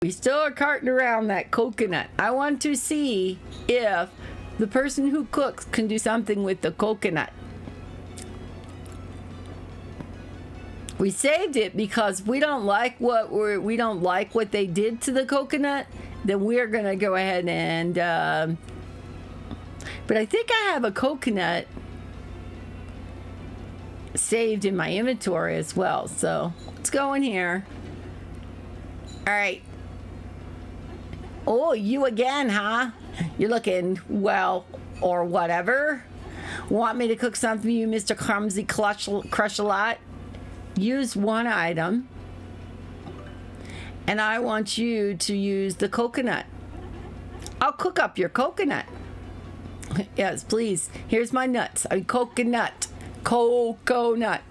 We still are carting around that coconut. I want to see if the person who cooks can do something with the coconut. We saved it because we don't like what they did to the coconut. Then we're gonna go ahead and. But I think I have a coconut saved in my inventory as well. So let's go in here. All right. Oh, you again, huh? You're looking well or whatever. Want me to cook something for you, Mr. Clumsy Crush-a-Lot? Use one item. And I want you to use the coconut. I'll cook up your coconut. Yes, please. Here's my nuts. Coconut. Coconut.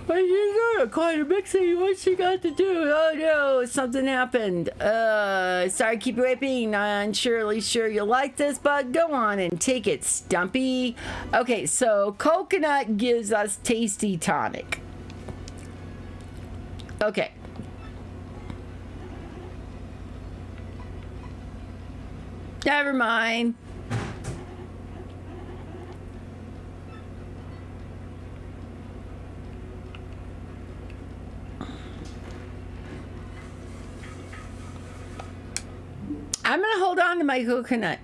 But you got quite a mixing. What she got to do? Oh no, something happened. Sorry, keep whipping. I'm surely sure you'll like this, but go on and take it, Stumpy. Okay, so coconut gives us tasty tonic. Okay. Never mind. I'm gonna hold on to my coconut.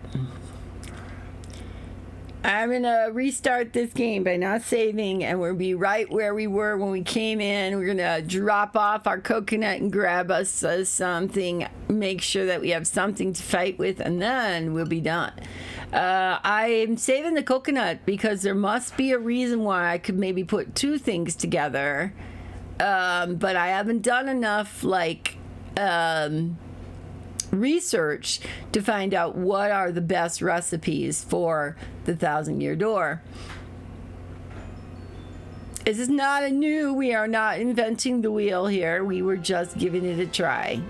I'm gonna restart this game by not saving, and we'll be right where we were when we came in. We're gonna drop off our coconut and grab us something, make sure that we have something to fight with, and then we'll be done. I'm saving the coconut because there must be a reason why I could maybe put two things together, but I haven't done enough research to find out what are the best recipes for the 1,000-year door. This is not we are not inventing the wheel here. We were just giving it a try.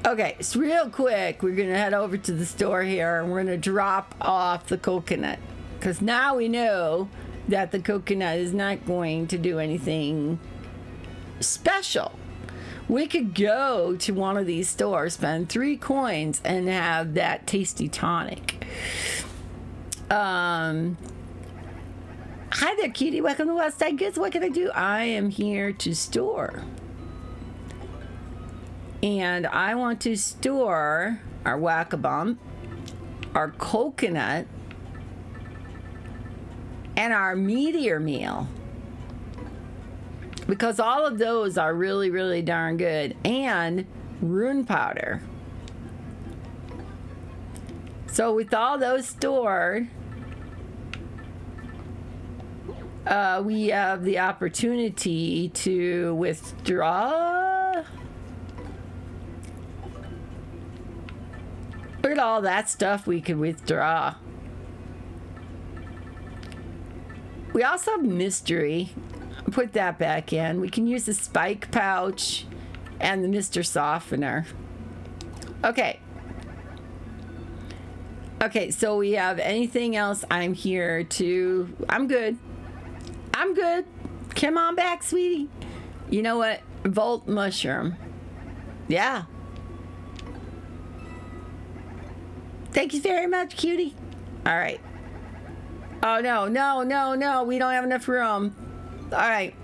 Okay, so real quick, we're gonna head over to the store here and we're gonna drop off the coconut. Because now we know that the coconut is not going to do anything special. We could go to one of these stores, spend 3 coins, and have that tasty tonic. Hi there, cutie. Welcome to West Side Goods. What can I do? I am here to store. And I want to store our Whack-A-Bump, our coconut, and our meteor meal. Because all of those are really, really darn good. And rune powder. So with all those stored, we have the opportunity to withdraw. Look at all that stuff we could withdraw. We also have mystery. Put that back in. We can use the spike pouch and the Mr. Softener. Okay. Okay, so we have anything else? I'm here to... I'm good. I'm good. Come on back, sweetie. You know what? Volt mushroom. Yeah. Thank you very much, cutie. All right. Oh, no. We don't have enough room. All right.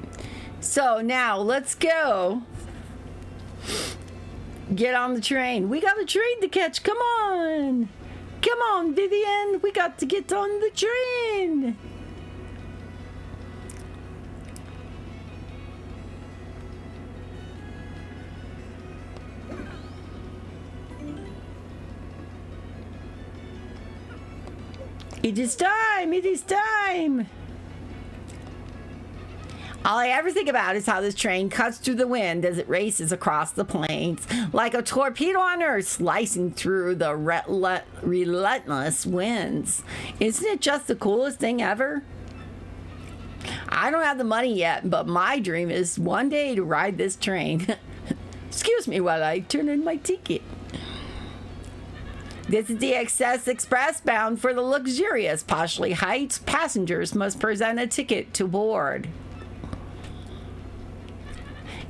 So now let's go. Get on the train. We got a train to catch. Come on. Come on, Vivian. We got to get on the train. It is time! It is time! All I ever think about is how this train cuts through the wind as it races across the plains, like a torpedo on Earth slicing through the relentless winds. Isn't it just the coolest thing ever? I don't have the money yet, but my dream is one day to ride this train. Excuse me while I turn in my ticket. This is the Excess Express bound for the luxurious Poshley Heights. Passengers must present a ticket to board.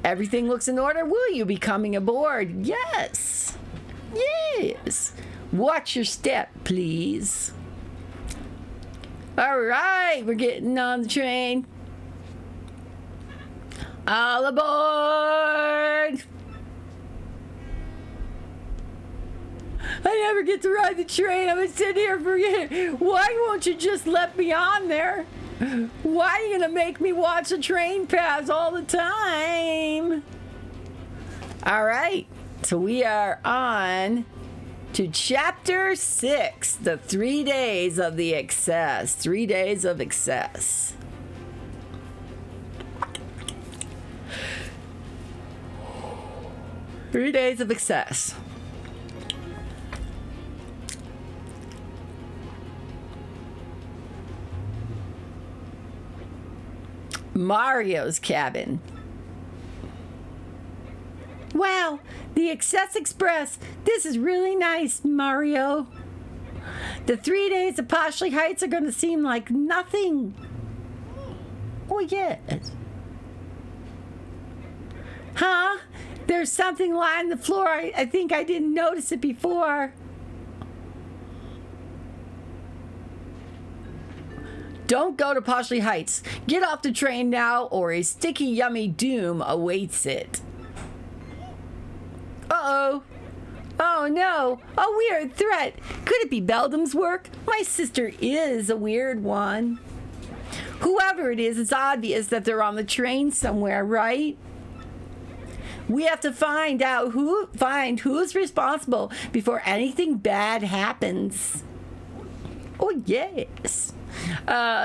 Everything looks in order. Will you be coming aboard? Yes. Yes. Watch your step, please. All right, we're getting on the train. All aboard. I never get to ride the train. I'm sitting here forgetting. Why won't you just let me on there? Why are you going to make me watch the train pass all the time? All right. So we are on to Chapter 6, the 3 days of the excess. 3 days of excess. Three days of excess. Mario's cabin. Wow, the Excess Express. This is really nice, Mario. The 3 days of Poshley Heights are going to seem like nothing. Oh, yes. Huh? There's something lying on the floor. I think I didn't notice it before. Don't go to Poshley Heights. Get off the train now or a sticky, yummy doom awaits it. Uh-oh. Oh, no. A weird threat. Could it be Beldam's work? My sister is a weird one. Whoever it is, it's obvious that they're on the train somewhere, right? We have to find who's responsible before anything bad happens. Oh, yes.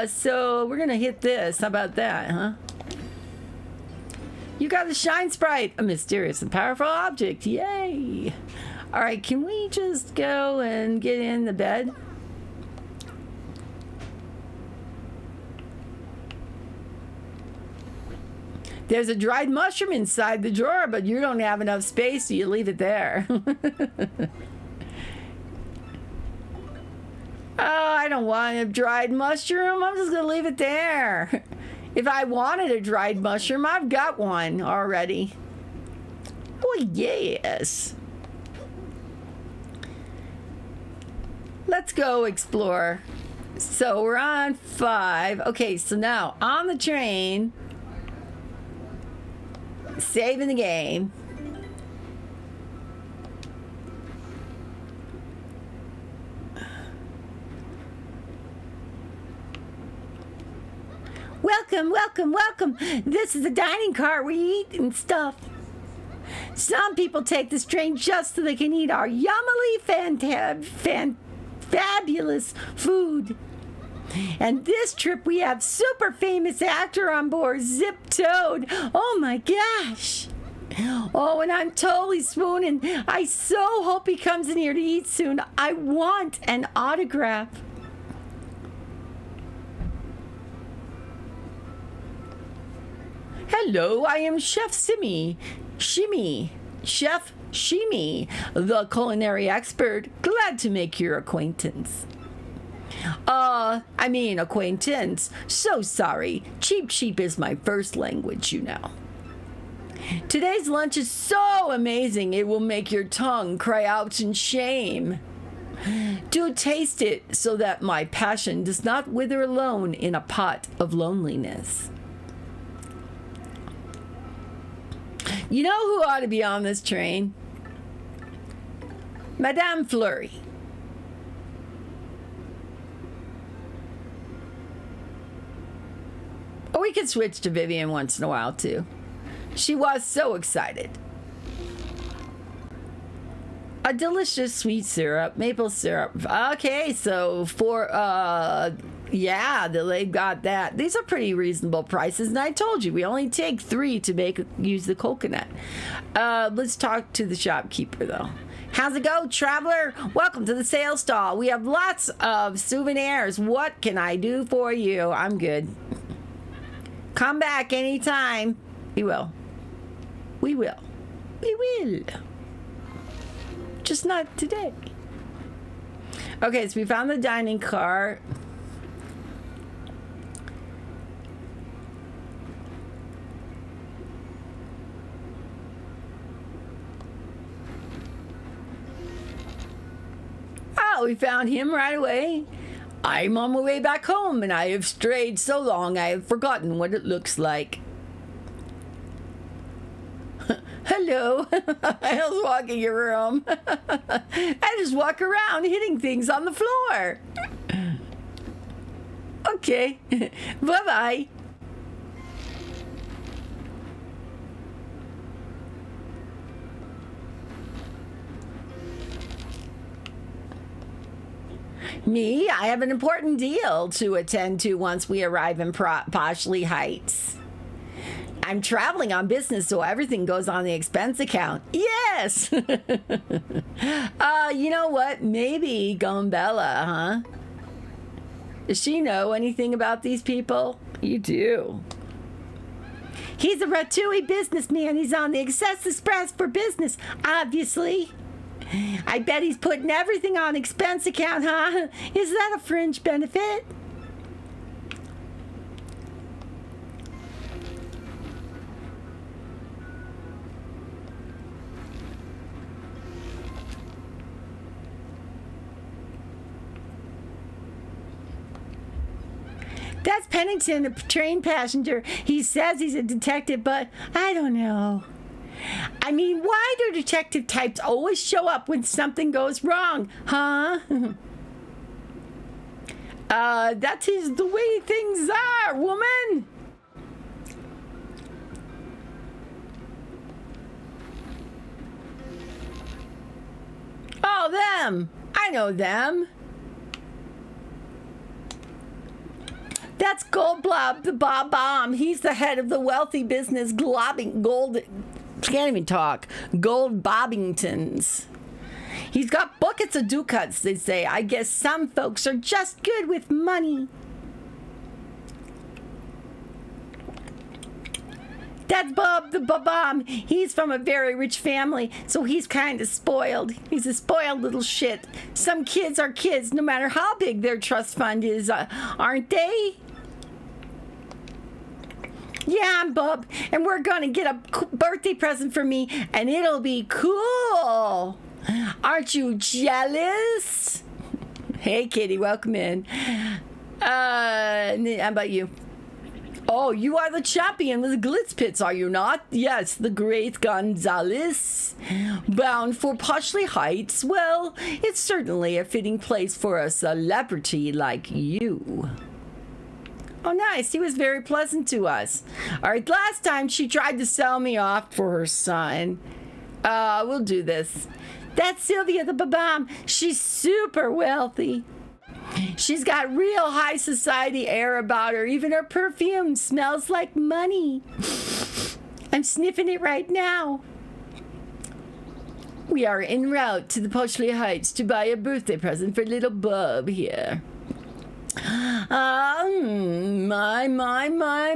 So we're gonna hit this. How about that, huh? You got the Shine Sprite, a mysterious and powerful object. Yay! All right, can we just go and get in the bed? There's a dried mushroom inside the drawer, but you don't have enough space, so you leave it there. Oh, I don't want a dried mushroom. I'm just going to leave it there. If I wanted a dried mushroom, I've got one already. Oh, yes. Let's go explore. So we're on 5. Okay, so now on the train, saving the game. Welcome, welcome, welcome. This is a dining car. We eat and stuff. Some people take this train just so they can eat our yummily fabulous food. And this trip we have super famous actor on board, Zip Toad. Oh my gosh. Oh, and I'm totally swooning. I so hope he comes in here to eat soon. I want an autograph. Hello, I am Chef Chef Shimi, the culinary expert. Glad to make your acquaintance. Acquaintance. So sorry. Cheap is my first language, you know. Today's lunch is so amazing, it will make your tongue cry out in shame. Do taste it so that my passion does not wither alone in a pot of loneliness. You know who ought to be on this train? Madame Fleury. Or we could switch to Vivian once in a while, too. She was so excited. A delicious sweet syrup, maple syrup. Okay, so for Yeah, they've got that. These are pretty reasonable prices, and I told you we only take 3 to use the coconut. Let's talk to the shopkeeper though. How's it go, traveler? Welcome to the sales stall. We have lots of souvenirs. What can I do for you? I'm good. Come back anytime. We will. We will. We will. Just not today. Okay, so we found the dining car. Oh, we found him right away. I'm on my way back home, and I have strayed so long I have forgotten what it looks like. Hello. I was walking around. I just walk around hitting things on the floor. Okay. Bye-bye. Me? I have an important deal to attend to once we arrive in Poshley Heights. I'm traveling on business, so everything goes on the expense account. Yes! You know what? Maybe Gombella, huh? Does she know anything about these people? You do. He's a Ratatouille businessman. He's on the Excess Express for business, obviously. I bet he's putting everything on expense account, huh? Is that a fringe benefit? That's Pennington, a train passenger. He says he's a detective, but I don't know. I mean, why do detective types always show up when something goes wrong, huh? That is the way things are, woman. Oh, them. I know them. That's Goldblob, the Bob Bomb. He's the head of the wealthy business can't even talk. Gold Bobbingtons. He's got buckets of ducats, they say. I guess some folks are just good with money. That's Bob the Bomb. He's from a very rich family, so he's kind of spoiled. He's a spoiled little shit. Some kids are kids, no matter how big their trust fund is, aren't they? Yeah, I'm Bob, and we're gonna get a birthday present for me, and it'll be cool. Aren't you jealous? Hey, kitty, welcome in. How about you? Oh, you are the champion with the glitz pits, are you not? Yes, the great Gonzalez. Bound for Poshley Heights? Well, it's certainly a fitting place for a celebrity like you. Oh, nice. He was very pleasant to us. All right, last time she tried to sell me off for her son. We'll do this. That's Sylvia the Babam. She's super wealthy. She's got real high society air about her. Even her perfume smells like money. I'm sniffing it right now. We are en route to the Poshley Heights to buy a birthday present for little Bub here.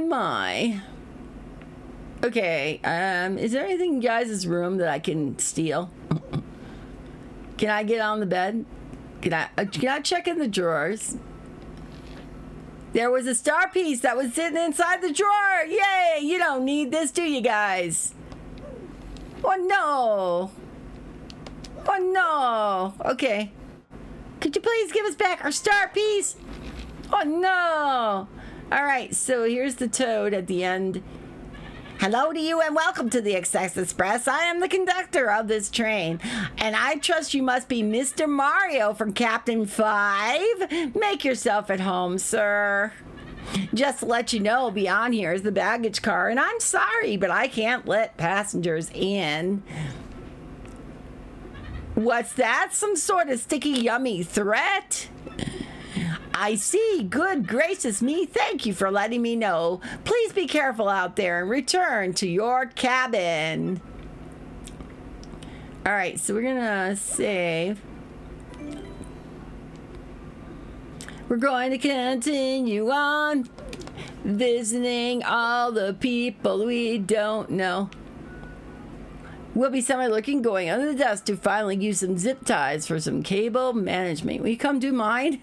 My. Okay, is there anything in guys' room that I can steal? Can I get on the bed? Can I check in the drawers? There was a star piece that was sitting inside the drawer. Yay! You don't need this, do you guys? Oh no! Oh no! Okay. Could you please give us back our star piece? Oh no! Alright, so here's the toad at the end. Hello to you and welcome to the Excess Express. I am the conductor of this train, and I trust you must be Mr. Mario from Captain 5. Make yourself at home, sir. Just to let you know, beyond here is the baggage car, and I'm sorry, but I can't let passengers in. What's that? Some sort of sticky, yummy threat? I see. Good gracious me. Thank you for letting me know. Please be careful out there and return to your cabin. All right, so we're gonna save. We're going to continue on visiting all the people we don't know. We'll be semi-looking, going under the desk to finally use some zip ties for some cable management. Will you come do mine?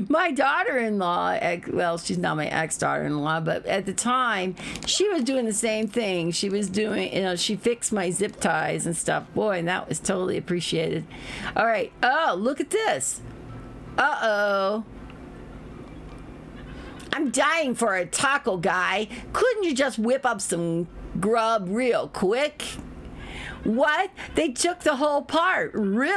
My daughter-in-law, well, she's not my ex-daughter-in-law, but at the time, she was doing the same thing. She was doing, she fixed my zip ties and stuff. Boy, and that was totally appreciated. All right. Oh, look at this. Uh-oh. I'm dying for a taco guy. Couldn't you just whip up some grub real quick? What? They took the whole pot? Really?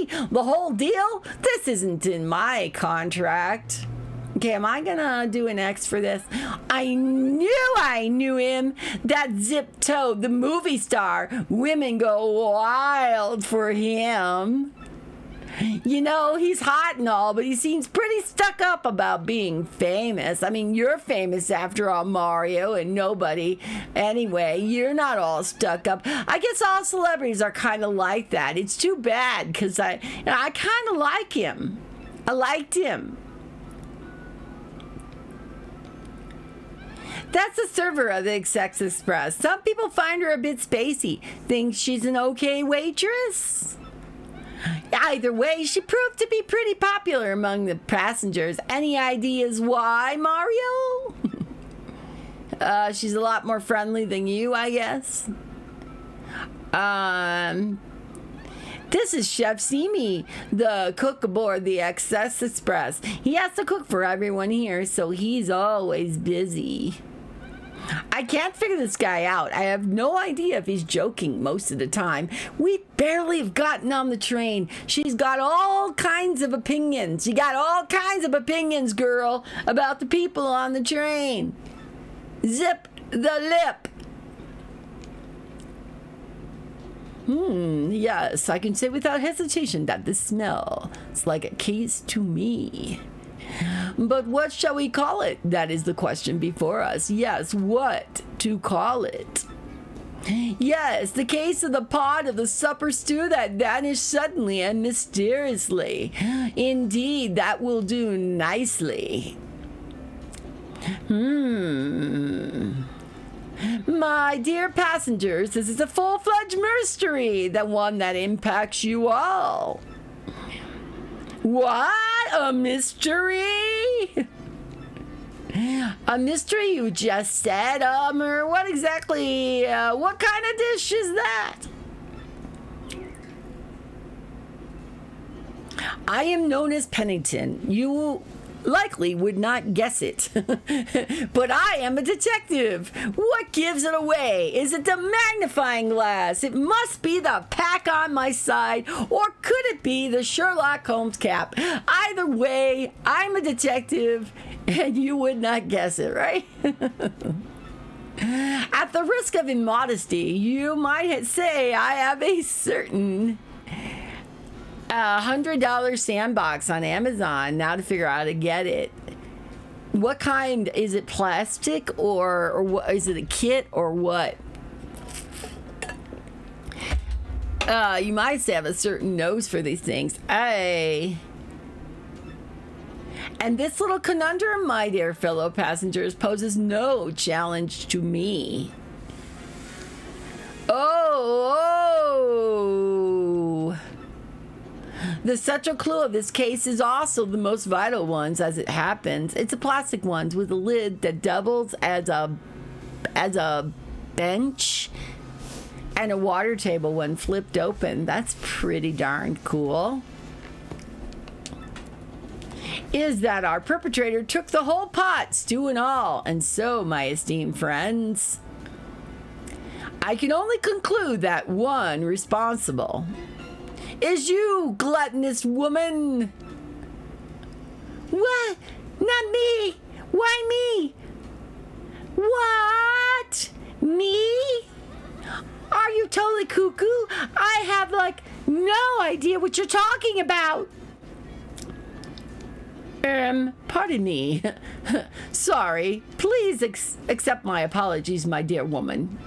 The whole deal? This isn't in my contract. Okay, am I gonna do an X for this? I knew him. That Zip Toad, the movie star. Women go wild for him. He's hot and all, but he seems pretty stuck up about being famous. I mean, you're famous after all, Mario, and nobody. Anyway, you're not all stuck up. I guess all celebrities are kind of like that. It's too bad, because I kind of like him. I liked him. That's the server of the Sex Express. Some people find her a bit spacey. Think she's an okay waitress? Either way, she proved to be pretty popular among the passengers. Any ideas why, Mario? She's a lot more friendly than you, I guess. This is Chef Simi, the cook aboard the Excess Express. He has to cook for everyone here, so he's always busy. I can't figure this guy out. I have no idea if he's joking most of the time. We barely have gotten on the train. She's got all kinds of opinions. You got all kinds of opinions, girl, about the people on the train. Zip the lip. Yes, I can say without hesitation that the smell is like a kiss to me. But what shall we call it? That is the question before us. Yes, what to call it? Yes, the case of the pot of the supper stew that vanished suddenly and mysteriously. Indeed, that will do nicely. My dear passengers, this is a full-fledged mystery, the one that impacts you all. What? A mystery? A mystery you just said, or what exactly, what kind of dish is that? I am known as Pennington. You likely would not guess it. But I am a detective. What gives it away? Is it the magnifying glass? It must be the pack on my side, or could it be the Sherlock Holmes cap? Either way, I'm a detective, and you would not guess it, right? At the risk of immodesty, you might say I have a certain $100 sandbox on Amazon now to figure out how to get it. What kind? Is it plastic or what, is it a kit or what? You might have a certain nose for these things. And this little conundrum, my dear fellow passengers, poses no challenge to me. Oh. The central clue of this case is also the most vital ones as it happens. It's a plastic one with a lid that doubles as a bench and a water table when flipped open. That's pretty darn cool. Is that our perpetrator took the whole pot, stew and all. And so, my esteemed friends, I can only conclude that one responsible is you, gluttonous woman. What? Not me. Why me? What? Me? Are you totally cuckoo? I have, no idea what you're talking about. Pardon me. Sorry. Please accept my apologies, my dear woman.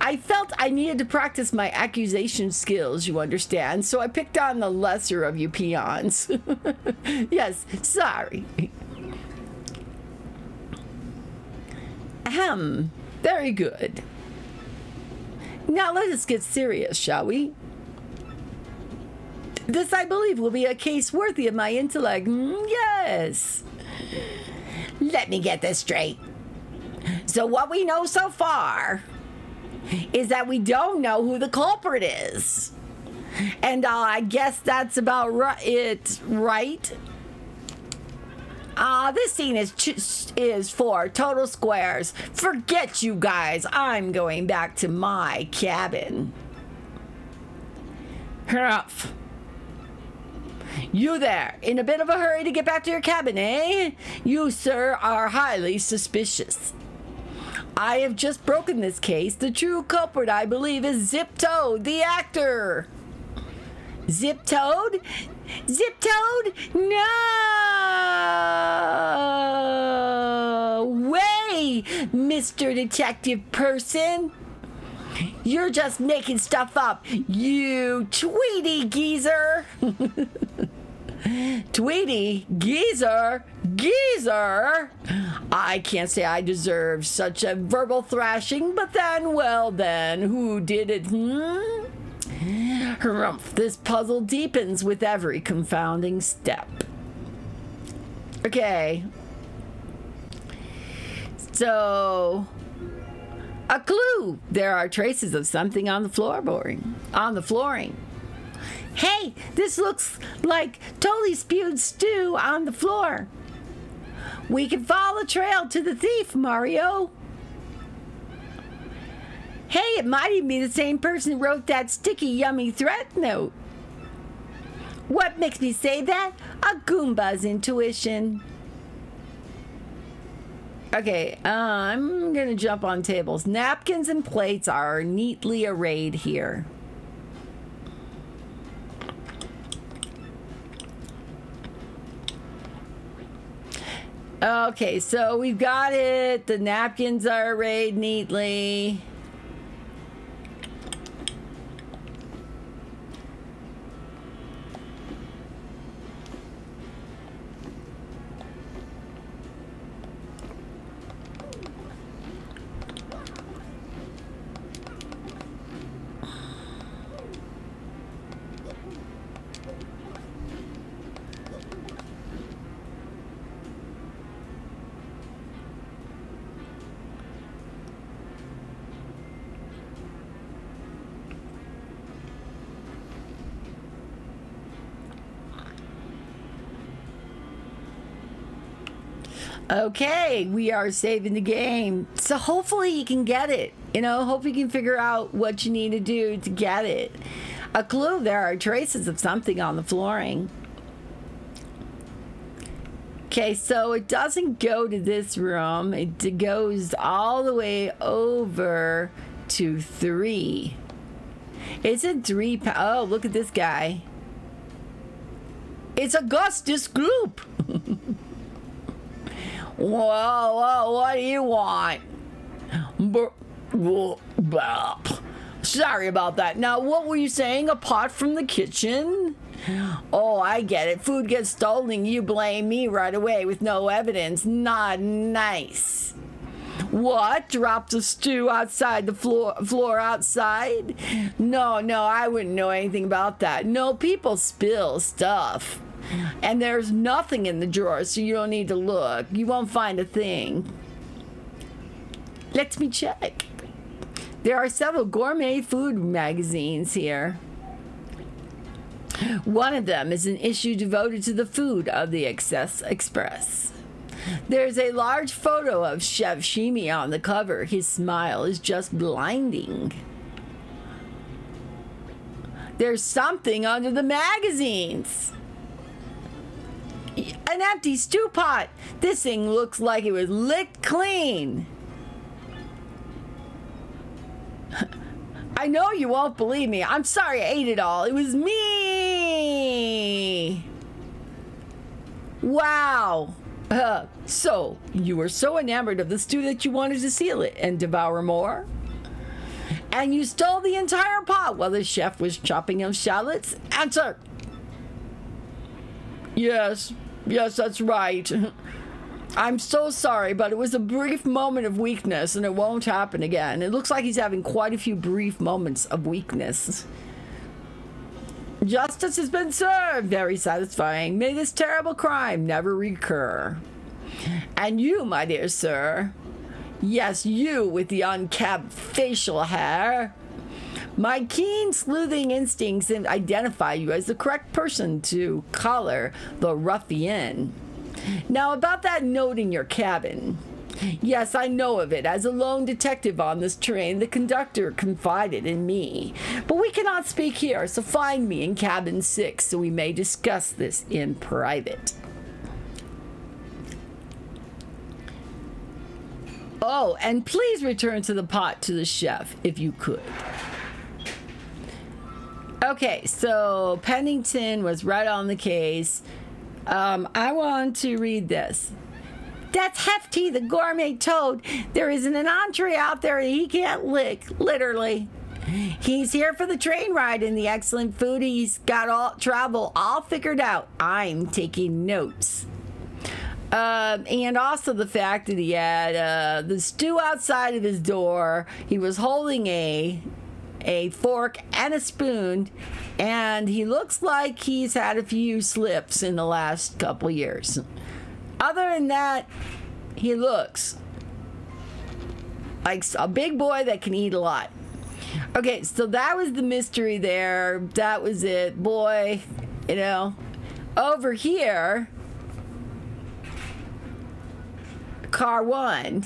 I felt I needed to practice my accusation skills, you understand, so I picked on the lesser of you peons. Yes, sorry. Ahem. Very good. Now let us get serious, shall we? This, I believe, will be a case worthy of my intellect. Yes. Let me get this straight. So what we know so far is that we don't know who the culprit is. And I guess that's about it, right? This scene is for total squares. Forget you guys. I'm going back to my cabin. Humph. You there, in a bit of a hurry to get back to your cabin, eh? You, sir, are highly suspicious. I have just broken this case. The true culprit, I believe, is Zip Toad, the actor. Zip Toad? Zip Toad? No way, Mr. Detective Person. You're just making stuff up, you Tweety geezer. Tweety geezer? Geezer? I can't say I deserve such a verbal thrashing, but then, well then, who did it, Harumph, this puzzle deepens with every confounding step. Okay. So, a clue. There are traces of something on the flooring. Hey, this looks like totally spewed stew on the floor. We can follow the trail to the thief, Mario. Hey, it might even be the same person who wrote that sticky, yummy threat note. What makes me say that? A Goomba's intuition. Okay, I'm gonna jump on tables. Napkins and plates are neatly arrayed here. Okay, so we've got it. The napkins are arrayed neatly. Okay, we are saving the game. So hopefully you can get it. You know, hope you can figure out what you need to do to get it. A clue, there are traces of something on the flooring. Okay, so it doesn't go to this room. It goes all the way over to 3. It's in 3. Oh, look at this guy. It's Augustus Gloop. Whoa, what do you want? Sorry about that. Now, what were you saying? A pot from the kitchen? Oh, I get it. Food gets stolen. You blame me right away with no evidence. Not nice. What? Drop the stew outside the floor outside? No, I wouldn't know anything about that. No, people spill stuff. And there's nothing in the drawer, so you don't need to look. You won't find a thing. Let me check. There are several gourmet food magazines here. One of them is an issue devoted to the food of the Excess Express. There's a large photo of Chef Shimi on the cover. His smile is just blinding. There's something under the magazines. An empty stew pot. This thing looks like it was licked clean. I know you won't believe me. I'm sorry I ate it all. It was me. Wow. So, you were so enamored of the stew that you wanted to seal it and devour more? And you stole the entire pot while the chef was chopping up shallots? Answer! Yes, that's right. I'm so sorry, but it was a brief moment of weakness and it won't happen again. It looks like he's having quite a few brief moments of weakness. Justice has been served. Very satisfying. May this terrible crime never recur. And you, my dear sir. Yes, you with the unkempt facial hair. My keen sleuthing instincts identify you as the correct person to collar the ruffian. Now, about that note in your cabin. Yes, I know of it. As a lone detective on this train, the conductor confided in me. But we cannot speak here, so find me in cabin 6 so we may discuss this in private. Oh, and please return to the pot to the chef, if you could. Okay, so Pennington was right on the case. I want to read this. That's Hefty, the gourmet toad. There isn't an entree out there he can't lick, literally. He's here for the train ride and the excellent food. He's got all travel all figured out. I'm taking notes. And also the fact that he had the stew outside of his door. He was holding a fork and a spoon, and he looks like he's had a few slips in the last couple years. Other than that, he looks like a big boy that can eat a lot. Okay, so that was the mystery there. That was it. Boy, you know. Over here, car 1.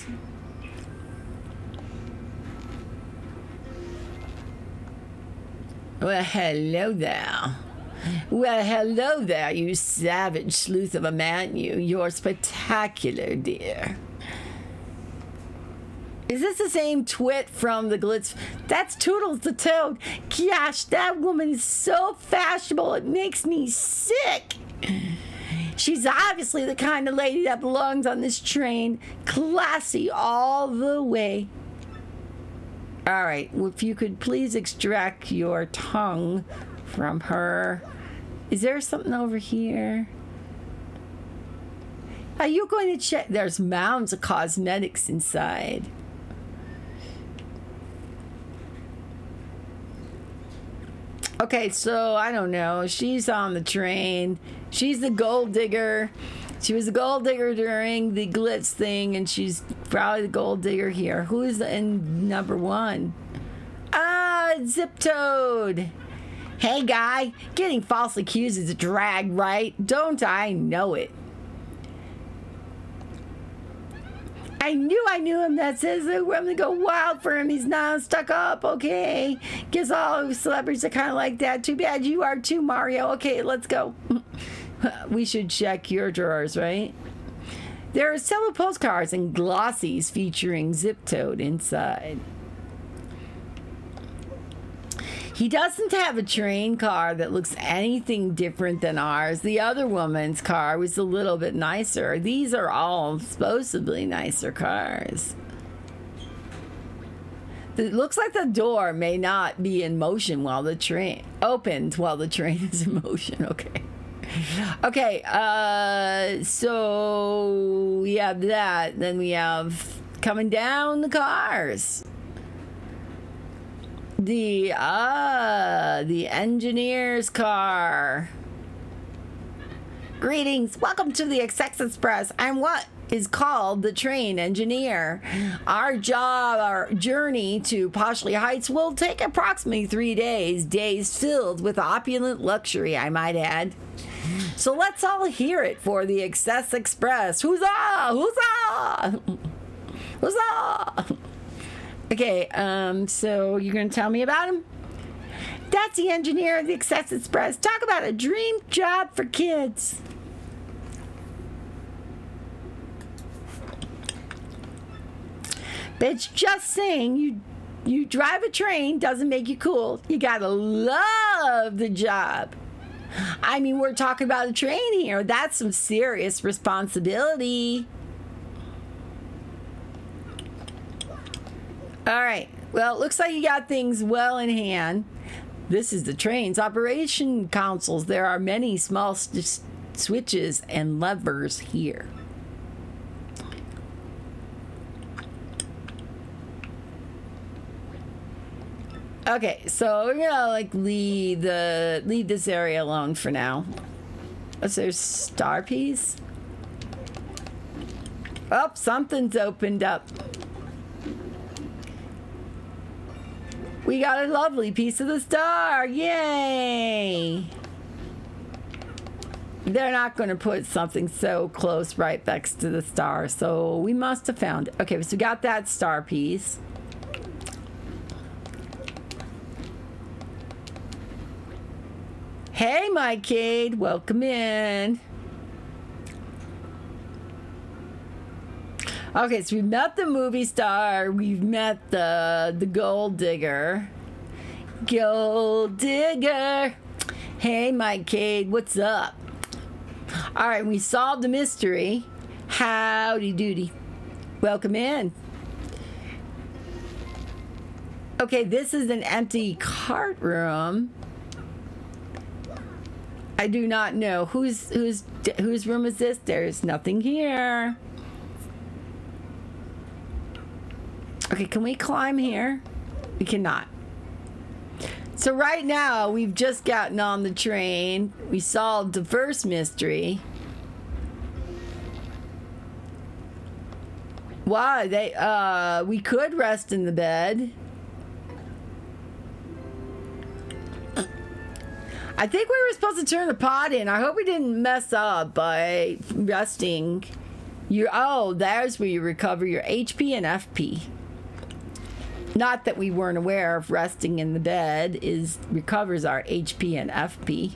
Well, hello there. Well, hello there, you savage sleuth of a man, you. You're spectacular, dear. Is this the same twit from the Glitz? That's Toodles the Toad. Gosh, that woman is so fashionable, it makes me sick. She's obviously the kind of lady that belongs on this train. Classy all the way. All right, if you could please extract your tongue from her. Is there something over here? Are you going to check? There's mounds of cosmetics inside. Okay, so I don't know. She's on the train. She's the gold digger. She was the gold digger during the Glitz thing, and she's probably the gold digger here. Who is in number 1? Zip Toad. Hey, guy. Getting falsely accused is a drag, right? Don't I know it? I knew him. That says I'm going to go wild for him. He's not stuck up. Okay. Guess all celebrities are kind of like that. Too bad you are too, Mario. Okay, let's go. We should check your drawers, right? There are several postcards and glossies featuring Zip Toad inside. He doesn't have a train car that looks anything different than ours. The other woman's car was a little bit nicer. These are all supposedly nicer cars. It looks like the door may not be in motion while the train opened while the train is in motion. Okay. Okay, so we have that. Then we have coming down the cars. The engineer's car. Greetings. Welcome to the Excess Express. I'm what is called the train engineer. Our journey to Poshley Heights will take approximately 3 days. Days filled with opulent luxury, I might add. So let's all hear it for the Excess Express. Huzzah! Huzzah! Huzzah! Okay, so you're going to tell me about him? That's the engineer of the Excess Express. Talk about a dream job for kids. But it's just saying you drive a train doesn't make you cool. You got to love the job. I mean, we're talking about a train here. That's some serious responsibility. All right. Well, it looks like you got things well in hand. This is the train's operation consoles. There are many small switches and levers here. Okay, so we're gonna like leave this area alone for now. What's there? Star piece? Oh, something's opened up. We got a lovely piece of the star. Yay! They're not going to put something so close right next to the star, so we must have found it. Okay, so we got that star piece. Hey, my kid, welcome in. Okay, so we've met the movie star. We've met the gold digger. Gold digger. Hey, Mike Cade, what's up? All right, we solved the mystery. Howdy doody. Welcome in. Okay, this is an empty cart room. I do not know whose room is this. There's nothing here. Okay, can we climb here? We cannot. So right now, we've just gotten on the train. We solved the first mystery. Why? We could rest in the bed. I think we were supposed to turn the pod in. I hope we didn't mess up by resting. There's where you recover your HP and FP. Not that we weren't aware of resting in the bed recovers our HP and FP.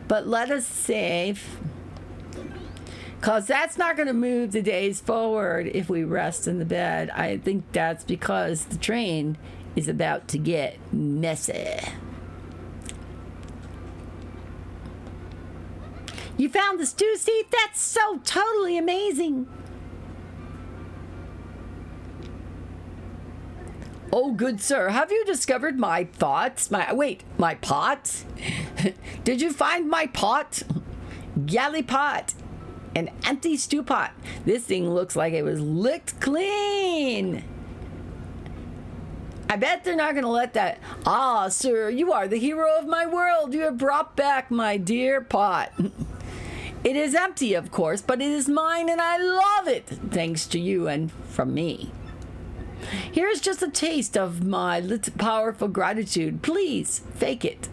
But let us save. Because that's not going to move the days forward if we rest in the bed. I think that's because the train is about to get messy. You found the stew, Steve? That's so totally amazing. Oh, good sir, have you discovered my thoughts? My pot? Did you find my pot? Galley pot. An empty stew pot. This thing looks like it was licked clean. I bet they're not going to let that. Ah, sir, you are the hero of my world. You have brought back my dear pot. It is empty, of course, but it is mine and I love it, thanks to you and from me. Here's just a taste of my little powerful gratitude. Please, fake it.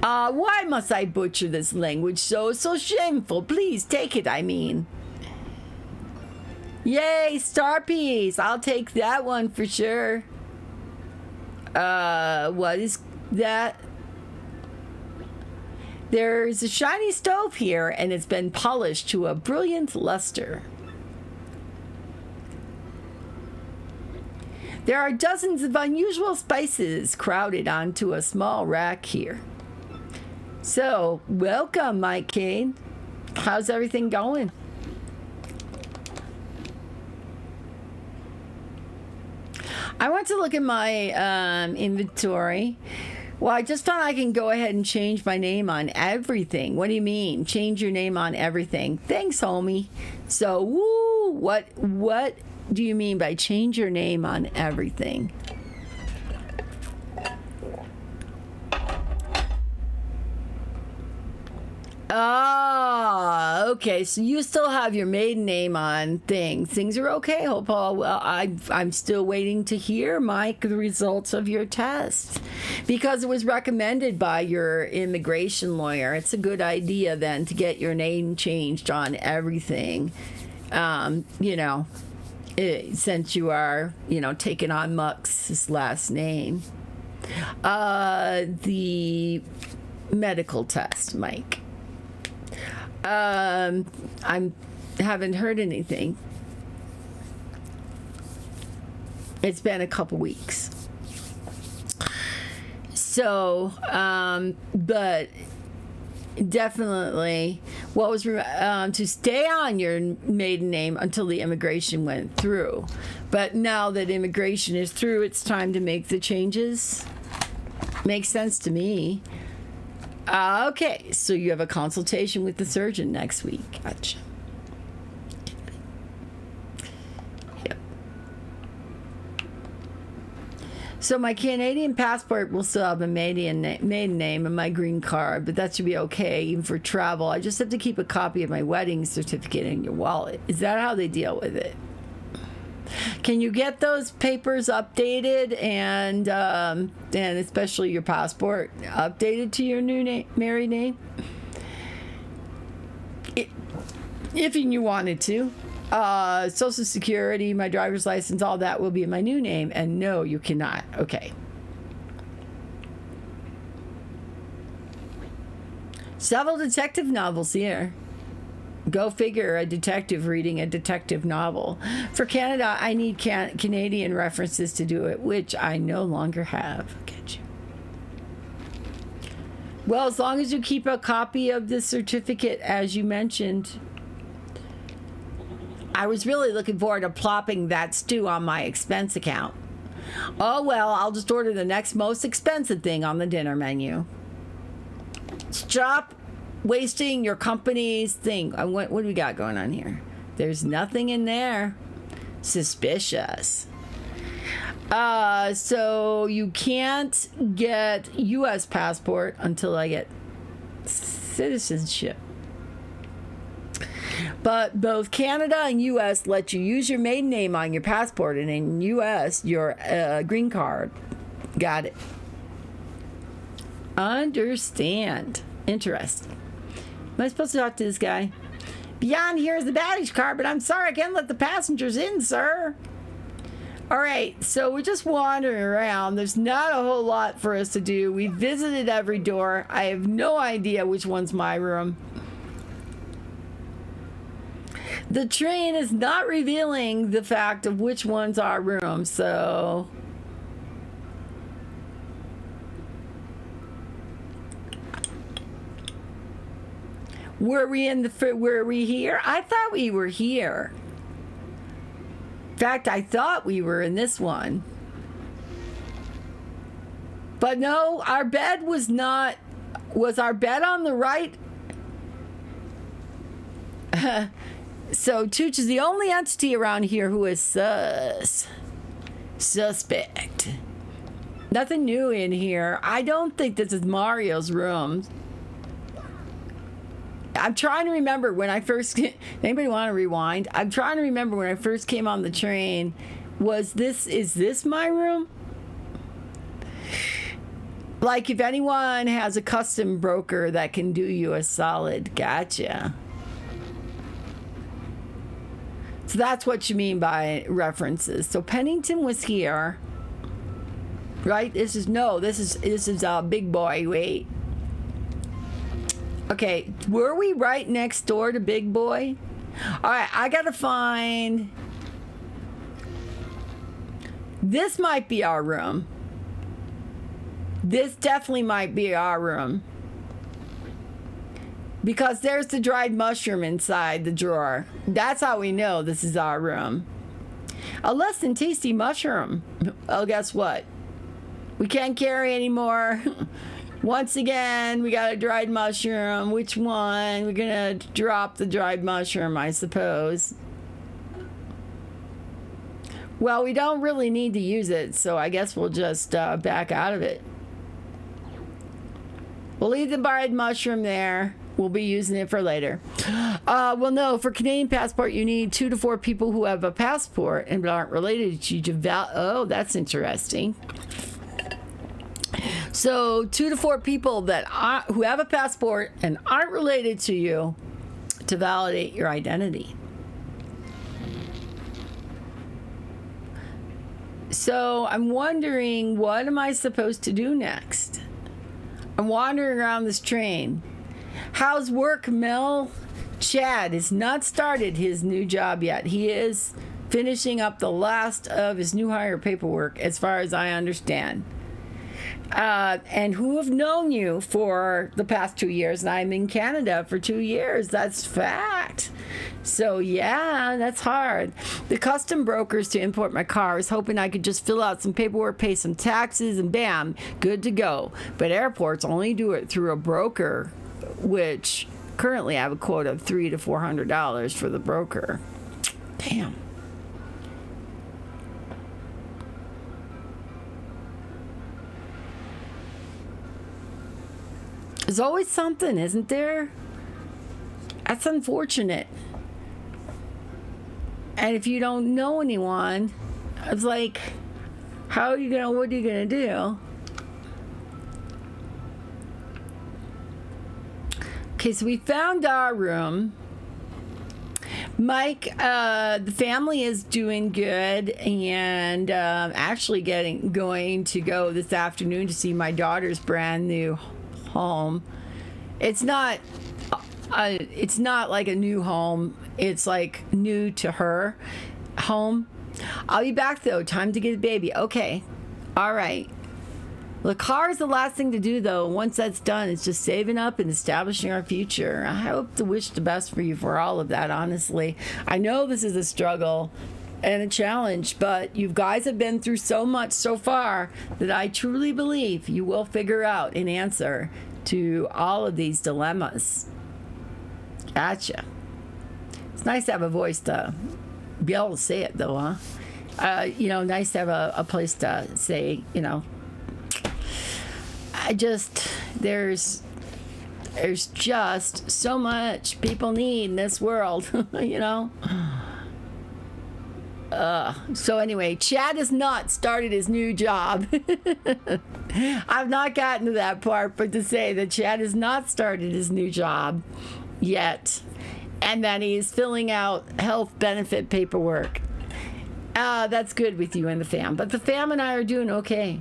Why must I butcher this language so shameful? Please, take it, I mean. Yay, star piece. I'll take that one for sure. What is that? There's a shiny stove here, and it's been polished to a brilliant luster. There are dozens of unusual spices crowded onto a small rack here. So, welcome, Mike Cade. How's everything going? I want to look at my inventory. Well, I just found I can go ahead and change my name on everything. What do you mean? Change your name on everything. Thanks, homie. So, woo, what do you mean by change your name on everything? Ah, okay. So you still have your maiden name on things. Things are okay, Hope. Well, I'm still waiting to hear, Mike, the results of your test. Because it was recommended by your immigration lawyer. It's a good idea then to get your name changed on everything. Since you are, taking on Mux's last name. The medical test, Mike. I haven't heard anything. It's been a couple weeks. So, but definitely. What was to stay on your maiden name until the immigration went through. But now that immigration is through, it's time to make the changes. Makes sense to me. Okay, so you have a consultation with the surgeon next week. Gotcha. Yep. So my Canadian passport will still have a maiden name and my green card, but that should be okay even for travel. I just have to keep a copy of my wedding certificate in your wallet. Is that how they deal with it? Can you get those papers updated and especially your passport updated to your new married name? If you wanted to. Social Security, my driver's license, all that will be in my new name. And no, you cannot. Okay. Several detective novels here. Go figure, a detective reading a detective novel. For Canada, I need Canadian references to do it, which I no longer have. Get you. Well, as long as you keep a copy of the certificate, as you mentioned. I was really looking forward to plopping that stew on my expense account. Oh, well, I'll just order the next most expensive thing on the dinner menu. Stop wasting your company's thing. What do we got going on here? There's nothing in there. Suspicious. So you can't get U.S. passport until I get citizenship. But both Canada and U.S. let you use your maiden name on your passport, and in U.S. your green card. Got it. Understand. Interesting. Am I supposed to talk to this guy? Beyond here is the baggage car, but I'm sorry I can't let the passengers in, sir. All right, so we're just wandering around. There's not a whole lot for us to do. We visited every door. I have no idea which one's my room. The train is not revealing the fact of which one's our room, so... Were we here? I thought we were here. In fact, I thought we were in this one. But no, our bed was not... Was our bed on the right? So Tooch is the only entity around here who is suspect. Nothing new in here. I don't think this is Mario's room. I'm trying to remember when I first... Anybody want to rewind? I'm trying to remember when I first came on the train. Is this my room? Like if anyone has a custom broker that can do you a solid. Gotcha. So that's what you mean by references. So Pennington was here. Right? This is Big Boy. Wait. Okay, were we right next door to Big Boy? All right, I gotta find... This might be our room. This definitely might be our room. Because there's the dried mushroom inside the drawer. That's how we know this is our room. A less than tasty mushroom. Oh, guess what? We can't carry anymore. Once again, we got a dried mushroom. Which one? We're gonna drop the dried mushroom, I suppose. Well, we don't really need to use it, so I guess we'll just back out of it. We'll leave the dried mushroom there. We'll be using it for later. Well, no, for Canadian passport, you need 2 to 4 people who have a passport and aren't related to you. Oh, that's interesting. So 2 to 4 people who have a passport and aren't related to you to validate your identity. So I'm wondering, what am I supposed to do next? I'm wandering around this train. How's work, Mel? Chad has not started his new job yet. He is finishing up the last of his new hire paperwork, as far as I understand. and who have known you for the past 2 years. And I'm in Canada for 2 years. That's fact. So yeah, that's hard. The custom brokers to import my car is hoping I could just fill out some paperwork, pay some taxes, and bam, good to go. But airports only do it through a broker, which currently I have a quote of $300 to $400 for the broker. Damn. There's always something, isn't there? That's unfortunate. And if you don't know anyone, it's like, what are you gonna do? Okay, so we found our room. Mike, the family is doing good, and actually going to go this afternoon to see my daughter's brand new home. It's not like a new home. It's like new to her home. I'll be back though. Time to get a baby. Okay. All right. The car is the last thing to do though. Once that's done, it's just saving up and establishing our future. I hope to wish the best for you for all of that, honestly. I know this is a struggle and a challenge, but you guys have been through so much so far that I truly believe you will figure out an answer to all of these dilemmas. Gotcha. It's nice to have a voice to be able to say it, though, huh? Nice to have a place to say, there's just so much people need in this world, So anyway, Chad has not started his new job. I've not gotten to that part, but to say that Chad has not started his new job yet, and that he's filling out health benefit paperwork. That's good with you and the fam. But the fam and I are doing okay.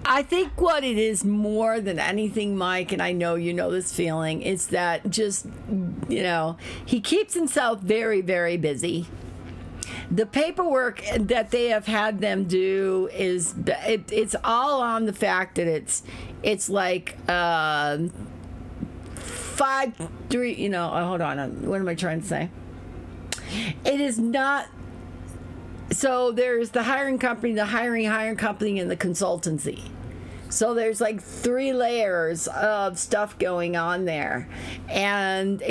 I think what it is more than anything, Mike, and I know you know this feeling, is that just, he keeps himself very, very busy. The paperwork that they have had them do it's all on the fact that it's like 5-3, hold on, what am I trying to say? It is not. So there's the hiring company, the hiring company, and the consultancy. So there's like 3 layers of stuff going on there, and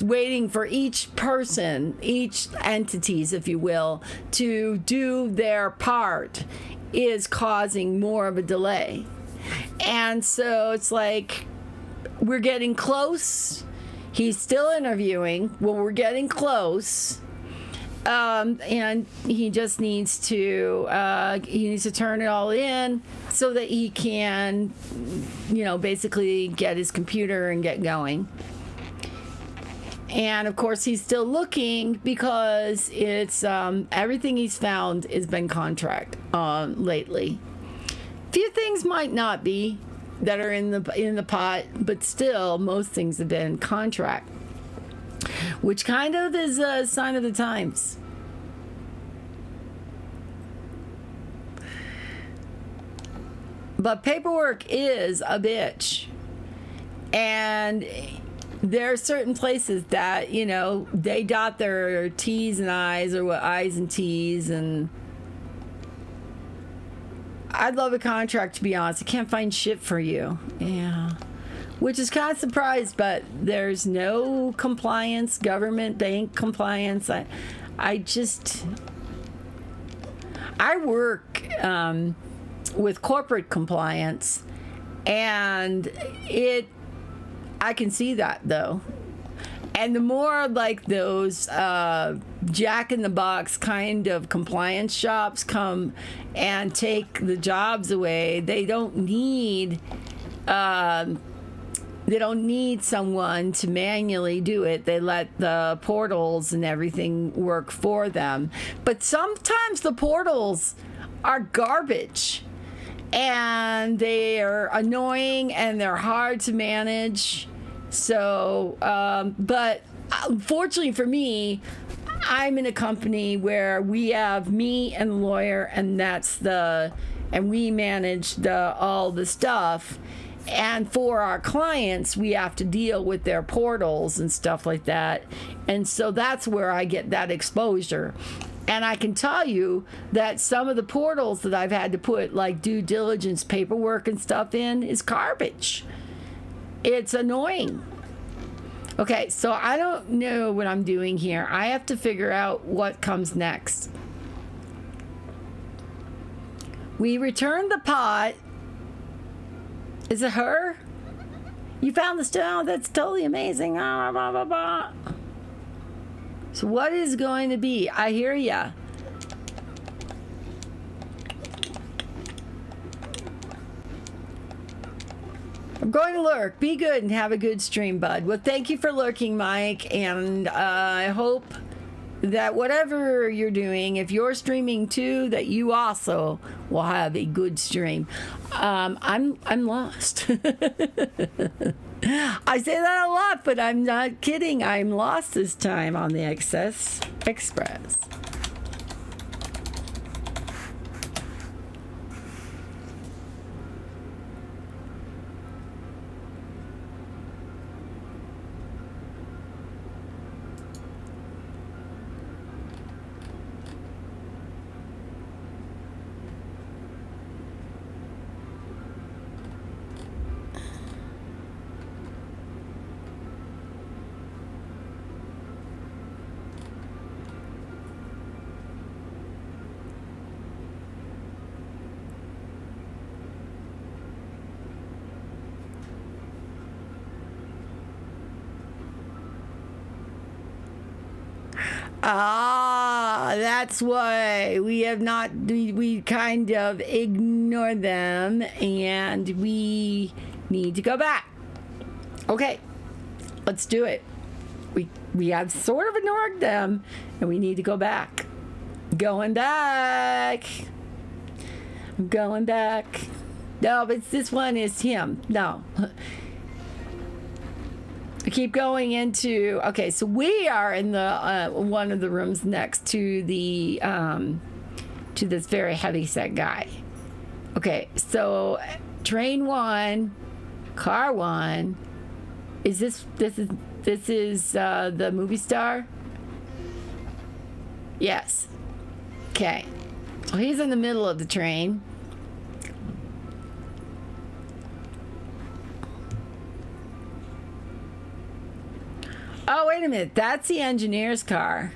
waiting for each person, each entities, if you will, to do their part is causing more of a delay. And so it's like we're getting close. He's still interviewing. Well, we're getting close. And he just needs to turn it all in so that he can, basically get his computer and get going. And of course, he's still looking because it's everything he's found has been contract lately. Few things might not be that are in the pot, but still, most things have been contract, which kind of is a sign of the times. But paperwork is a bitch. And there are certain places that, they dot their T's and I's, or what, I's and T's, and I'd love a contract, to be honest. I can't find shit for you. Yeah. Which is kind of surprised, but there's no compliance, government, bank compliance. I work with corporate compliance, and I can see that, though. And the more like those Jack in the Box kind of compliance shops come and take the jobs away, they don't need someone to manually do it. They let the portals and everything work for them. But sometimes the portals are garbage, and they are annoying, and they're hard to manage. So, but fortunately for me, I'm in a company where we have me and the lawyer, and that's the and we manage all the stuff. And for our clients, we have to deal with their portals and stuff like that. And so that's where I get that exposure. And I can tell you that some of the portals that I've had to put like due diligence paperwork and stuff in is garbage. It's annoying. Okay, so I don't know what I'm doing here. I have to figure out what comes next. We returned the pot. Is it her? You found the stone? That's totally amazing. Blah, blah, blah, blah. So what is going to be? I hear ya. I'm going to lurk. Be good and have a good stream, bud. Well, thank you for lurking, Mike. And I hope that whatever you're doing, if you're streaming too, that you also will have a good stream. I'm lost. I say that a lot, but I'm not kidding. I'm lost this time on the Access Express. Ah, that's why we have not, we kind of ignore them and we need to go back. Okay, let's do it. We have sort of ignored them and we need to go back. Going back. I'm going back. No, but this one is him. No. I keep going into, okay, so we are in the one of the rooms next to the to this very heavy set guy. Okay, so train 1, car 1. Is this is the movie star? Yes. Okay. So he's in the middle of the train. Oh, wait a minute. That's the engineer's car.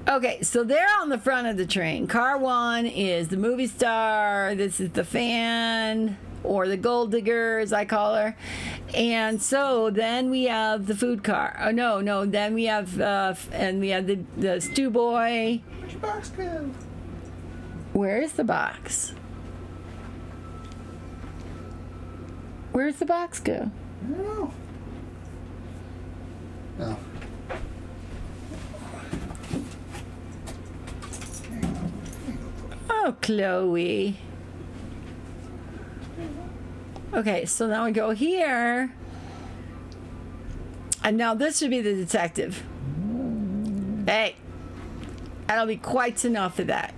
Okay, so they're on the front of the train. Car 1 is the movie star. This is the fan, or the gold digger, as I call her. And so then we have the food car. Oh, no. Then we have, and we have the stew boy. Where'd your box go? Where is the box? Where's the box go? I don't know. No. Oh, Chloe. Okay, so now we go here. And now this should be the detective. Hey, that'll be quite enough of that.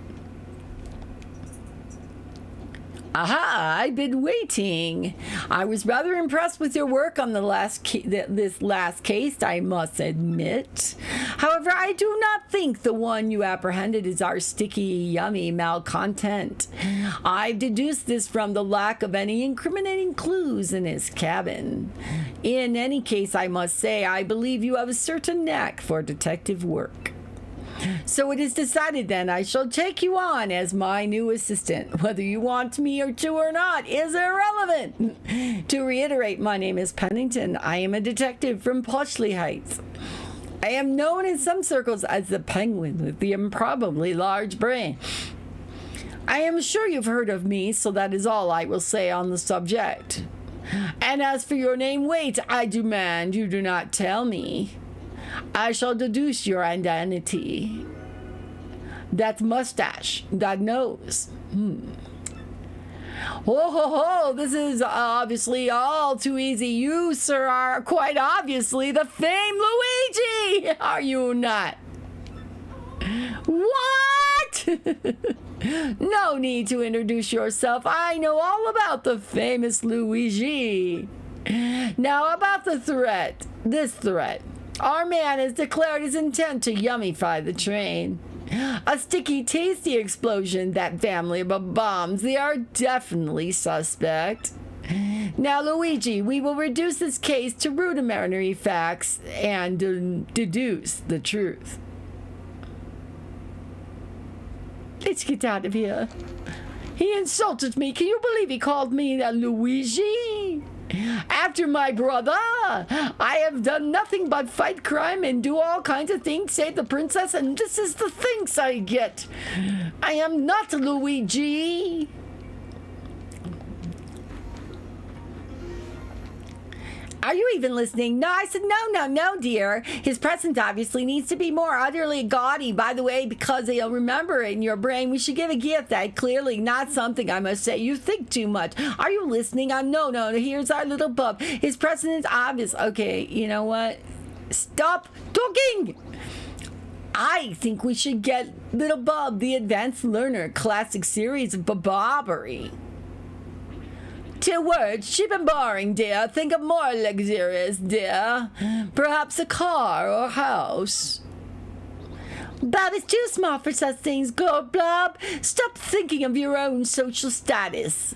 Aha, I've been waiting. I was rather impressed with your work on the this last case, I must admit. However, I do not think the one you apprehended is our sticky, yummy malcontent. I've deduced this from the lack of any incriminating clues in his cabin. In any case, I must say, I believe you have a certain knack for detective work. So it is decided then I shall take you on as my new assistant. Whether you want me or not is irrelevant. To reiterate, my name is Pennington. I am a detective from Plushley Heights. I am known in some circles as the penguin with the improbably large brain. I am sure you've heard of me, so that is all I will say on the subject. And as for your name, wait, I demand you do not tell me. I shall deduce your identity. That mustache, that nose. Ho, ho, ho, this is obviously all too easy. You, sir, are quite obviously the famed Luigi, are you not? What? No need to introduce yourself. I know all about the famous Luigi. Now about the threat. This threat. Our man has declared his intent to yummify the train. A sticky, tasty explosion, that family of bombs. They are definitely suspect. Now, Luigi, we will reduce this case to rudimentary facts and deduce the truth. Let's get out of here. He insulted me. Can you believe he called me Luigi? After my brother, I have done nothing but fight crime and do all kinds of things, save the princess, and this is the thanks I get. I am not Luigi. Are you even listening? No, I said no, dear. His presence obviously needs to be more utterly gaudy. By the way, because he'll remember it in your brain, we should give a gift that clearly not something, I must say. You think too much. Are you listening? No, here's our little bub. His presence is obvious. Okay, you know what? Stop talking! I think we should get Little Bub, the Advanced Learner Classic Series of Bobbery. 2 words, cheap and boring, dear. Think of more luxurious, dear. Perhaps a car or a house. Bob is too smart for such things, Bob. Stop thinking of your own social status.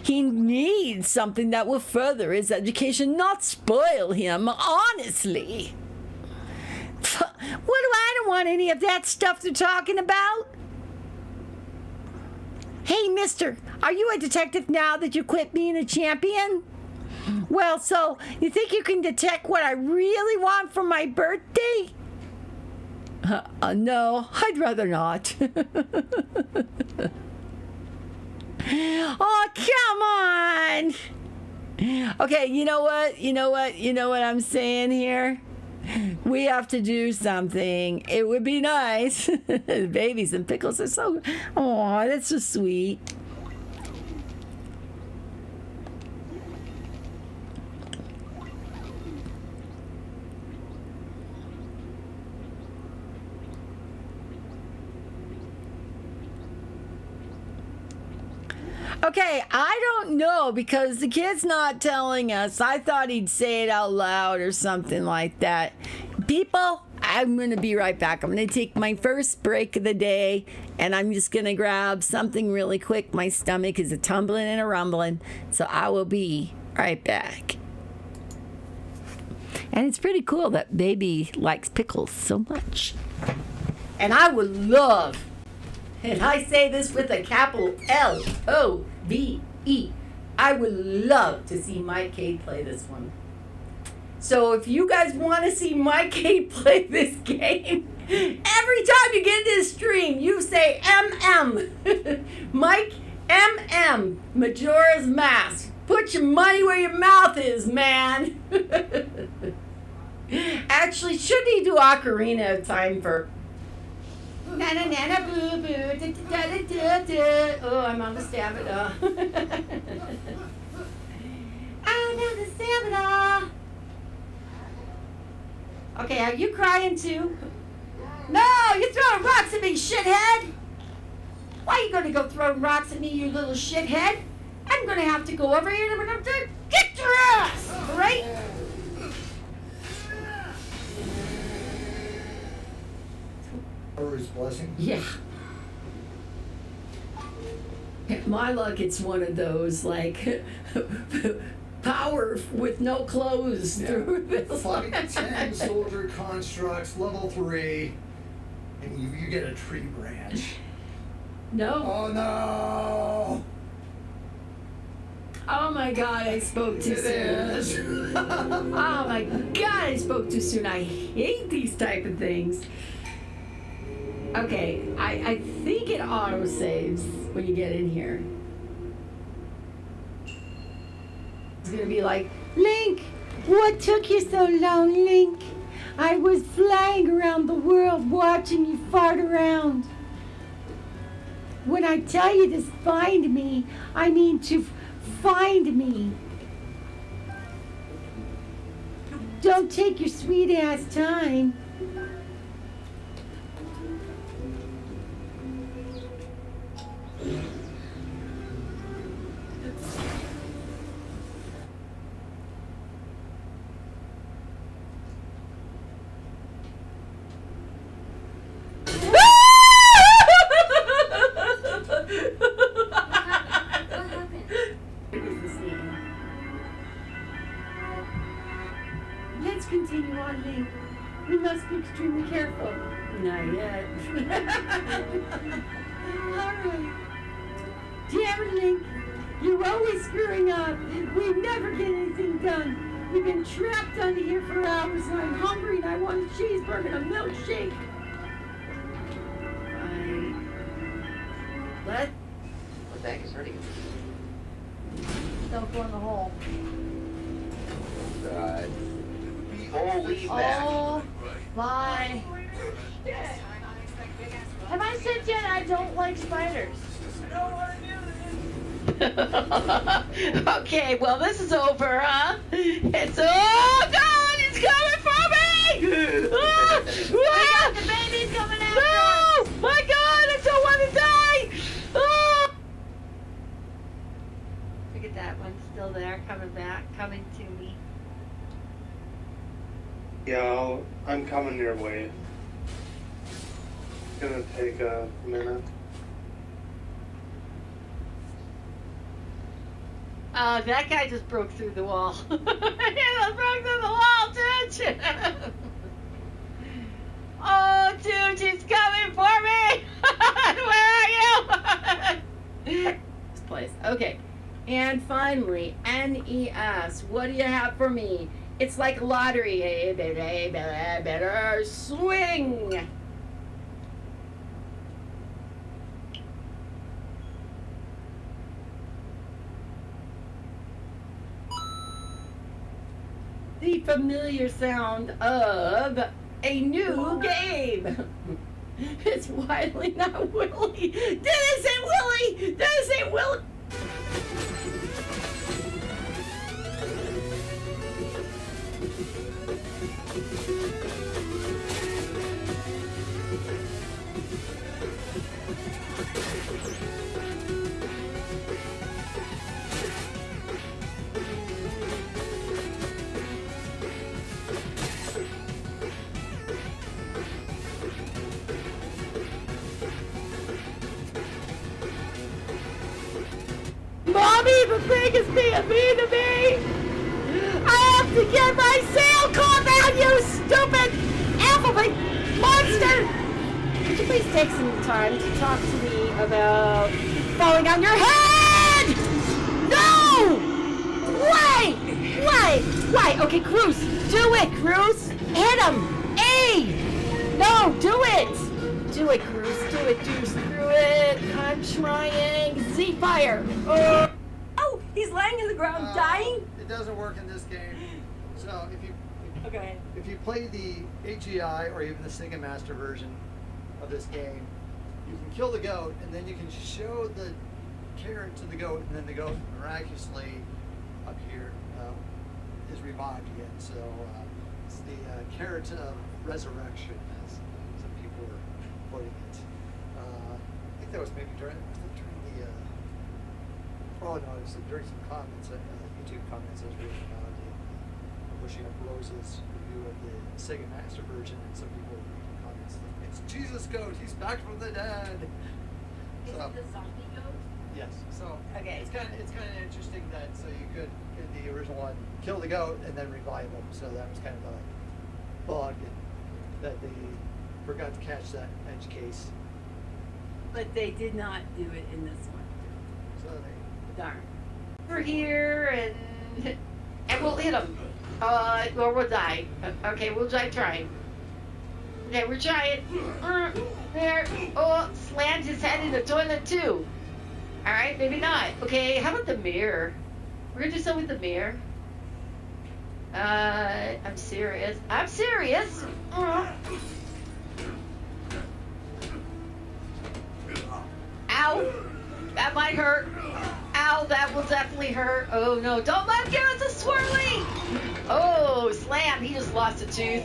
He needs something that will further his education, not spoil him, honestly. I don't want any of that stuff they're talking about. Hey, mister, are you a detective now that you quit being a champion? Well, so, you think you can detect what I really want for my birthday? No, I'd rather not. Oh, come on! Okay, you know what I'm saying here? We have to do something. It would be nice. Babies and pickles are so... Oh, that's so sweet. Okay, I don't know because the kid's not telling us. I thought he'd say it out loud or something like that. People, I'm going to be right back. I'm going to take my first break of the day and I'm just going to grab something really quick. My stomach is a tumbling and a rumbling, so I will be right back. And it's pretty cool that baby likes pickles so much. And I would love, and I say this with a capital L-O-V-E, I would love to see Mike Cade play this one. So if you guys want to see Mike Cade play this game, every time you get into this stream, you say MM. Mike MM, Majora's Mask. Put your money where your mouth is, man. Actually, should he do Ocarina of Time for... Na na na na boo boo da da da da. Oh, I'm on the stamina. I'm on the stamina. Okay, are you crying too? No, you're throwing rocks at me, shithead. Why are you gonna go throwing rocks at me, you little shithead? I'm gonna have to go over here and I'm gonna have to get your ass, right? His blessing? Yeah. My luck, it's one of those, like, power with no clothes. Yeah. Through this. Fight 10 soldier constructs, level 3, and you get a tree branch. No. Oh no! Oh my God, I spoke too It soon. is. Oh my God, I spoke too soon. I hate these type of things. Okay, I think it auto saves when you get in here. It's gonna be like, Link, what took you so long, Link? I was flying around the world watching you fart around. When I tell you to find me, I mean to find me. Don't take your sweet ass time. must continue on, Link. We must be extremely careful. Not yet. Alright. Damn it, Link. You're always screwing up. We never get anything done. We've been trapped under here for hours, and I'm hungry, and I want a cheeseburger and a milkshake. What? My back is hurting. Don't go in the hole. God. Holy back. Oh my. Have I said yet I don't like spiders? Okay, well, this is over, huh? It's, oh, God, he's coming for me! Ah, ah, The baby's coming after no! us! My God, I don't want to die! Ah. Look at that one still there, coming back, coming to me. Yeah, I'm coming your way. It's gonna take a minute. That guy just broke through the wall. He just broke through the wall, dude! Oh, dude, he's coming for me! Where are you? This place. Okay. And finally, NES. What do you have for me? It's like a lottery. Hey, better swing. The familiar sound of a new game. It's Wiley, not Willie. Dennis and Willie. Dennis and Willie. Mommy, the thing is being mean to me. I have to get my sail caught out, you stupid alphabet monster. Could you please take some time to talk to me about falling on your head? No! Why? Okay, Cruz, do it, Cruz. Hit him. A. No, do it. Do it, Cruz. Do it, dude. Screw it. I'm trying. Z-fire. Oh, he's laying in the ground dying? It doesn't work in this game. So Okay. if you play the AGI or even the Sega Master version of this game, you can kill the goat and then you can show the carrot to the goat, and then the goat miraculously up here is revived again. So it's the carrot of resurrection, as some people were putting it. I think that was maybe during the oh no, it was during some comments, YouTube comments I was reading about pushing up Rose's review of the Sega Master version, and some people were reading comments like, "It's Jesus Goat, he's back from the dead." Is So, it the zombie goat? yes. So Okay. it's kind of interesting that so you could in the original one kill the goat and then revive him. So that was kind of a bug that they forgot to catch that edge case. But they did not do it in this one. So they Darn. We're here and we'll hit him. Or we'll die. Okay, we'll try trying. Okay, we're trying. There. Oh, slammed his head in the toilet too. Alright, maybe not. Okay, how about the mirror? We're gonna do something with the mirror. I'm serious. I'm serious. Ow! That might hurt. Ow, that will definitely hurt. Oh no, don't let him give us a swirly! Oh, slam, he just lost a tooth.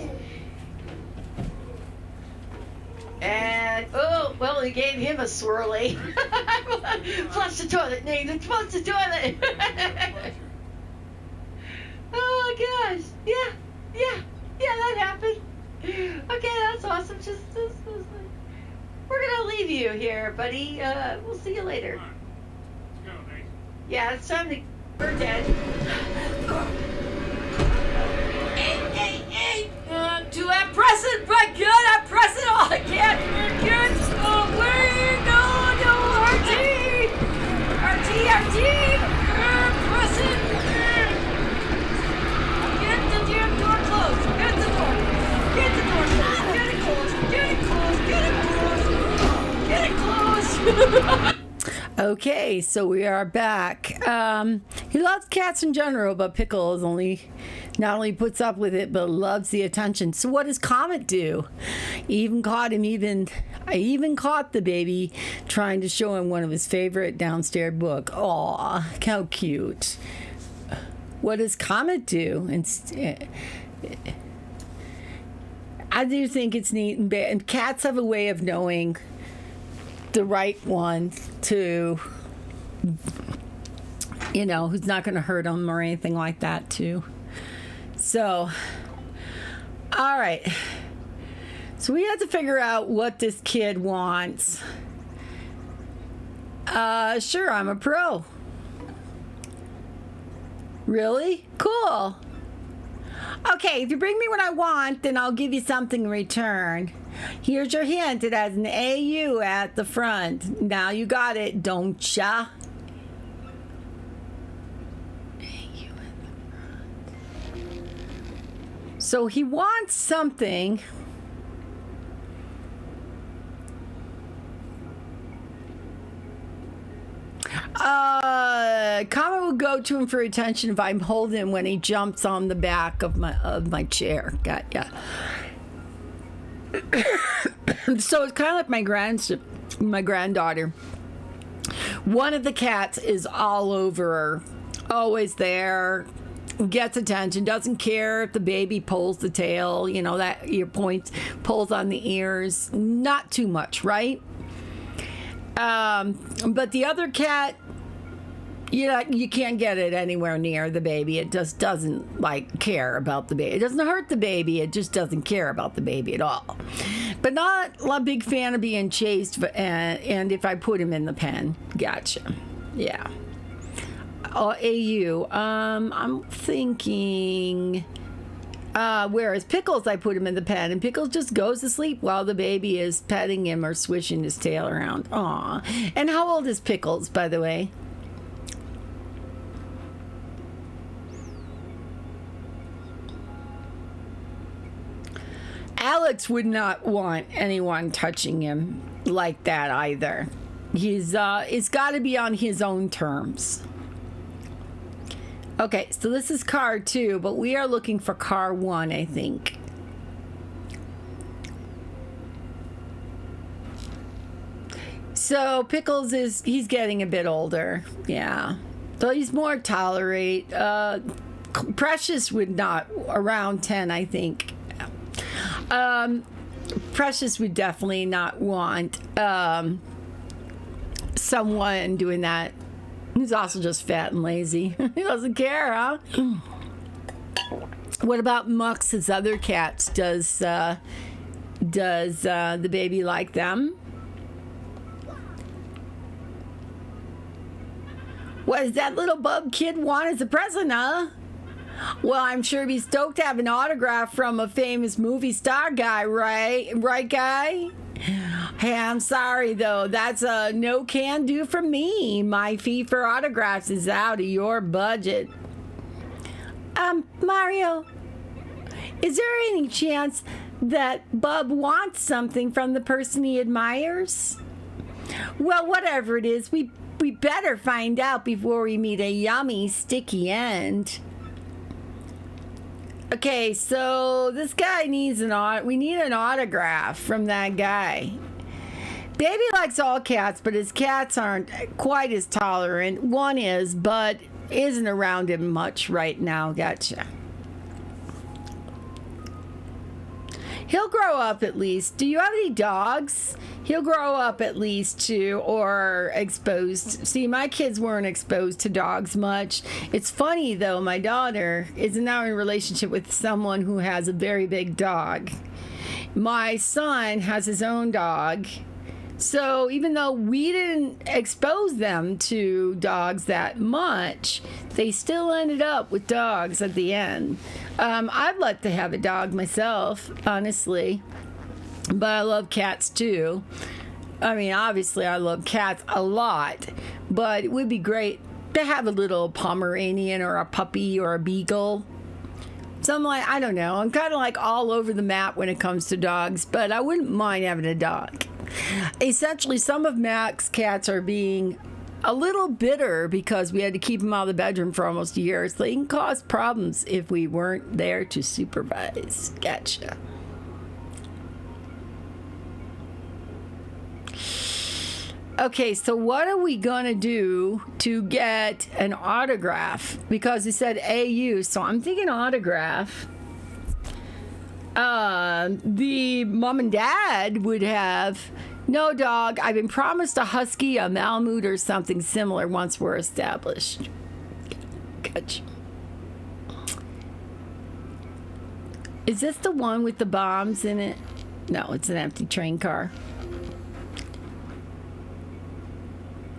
And, oh, well, he gave him a swirly. Flush the toilet, Nathan, flush the toilet! Oh gosh, yeah, that happened. Okay, that's awesome. We're gonna leave you here, buddy. We'll see you later. Yeah, it's time to. We're dead. Okay, so we are back. He loves cats in general, but Pickles not only puts up with it, but loves the attention. So what does Comet do? I even caught the baby trying to show him one of his favorite downstairs book. Aw, how cute. What does Comet do? I do think it's neat and cats have a way of knowing the right one to, who's not going to hurt them or anything like that too. So, all right. So we have to figure out what this kid wants. Sure, I'm a pro. Really? Cool. Okay, if you bring me what I want, then I'll give you something in return. Here's your hint. It has an AU at the front. Now you got it, don't ya? AU at the front. So he wants something. Comet will go to him for attention if I hold him when he jumps on the back of my chair. Got ya. So it's kind of like my granddaughter. One of the cats is all over her, always there, gets attention, doesn't care if the baby pulls the tail, that ear points, pulls on the ears, not too much, right? But the other cat, you can't get it anywhere near the baby. It just doesn't care about the baby. It doesn't hurt the baby. It just doesn't care about the baby at all. But not a big fan of being chased. And if I put him in the pen, gotcha. Yeah. AU. I'm thinking. Whereas Pickles, I put him in the pen, and Pickles just goes to sleep while the baby is petting him or swishing his tail around. Aw. And how old is Pickles, by the way? Alex would not want anyone touching him like that either. It's got to be on his own terms. Okay, so this is car 2, but we are looking for car 1, I think. So Pickles he's getting a bit older. Yeah. So he's more tolerate. Precious would not, around 10, I think. Precious would definitely not want someone doing that. He's also just fat and lazy. He doesn't care, huh? What about Mux, his other cats? Does the baby like them? What does that little bub kid want as a present, huh? Well, I'm sure he'd be stoked to have an autograph from a famous movie star guy, right? Right, guy? Hey, I'm sorry, though. That's a no can do from me. My fee for autographs is out of your budget. Mario, is there any chance that Bub wants something from the person he admires? Well, whatever it is, we better find out before we meet a yummy, sticky end. Okay, so this guy needs we need an autograph from that guy. Baby likes all cats, but his cats aren't quite as tolerant. One is, but isn't around him much right now. Gotcha. He'll grow up at least. Do you have any dogs? He'll grow up at least too, or exposed. See, my kids weren't exposed to dogs much. It's funny though, my daughter is now in a relationship with someone who has a very big dog. My son has his own dog. So even though we didn't expose them to dogs that much, they still ended up with dogs at the end. I'd like to have a dog myself, honestly, but I love cats too. I mean, obviously I love cats a lot, but it would be great to have a little Pomeranian or a puppy or a beagle. So I'm like, I don't know. I'm kind of like all over the map when it comes to dogs, but I wouldn't mind having a dog. Essentially, some of Mac's cats are being a little bitter because we had to keep them out of the bedroom for almost a year. So they can cause problems if we weren't there to supervise. Gotcha. Okay, so what are we going to do to get an autograph? Because it said AU, so I'm thinking autograph. The mom and dad would have, no dog, I've been promised a husky, a Malamute, or something similar once we're established. Gotcha. Is this the one with the bombs in it? No, it's an empty train car.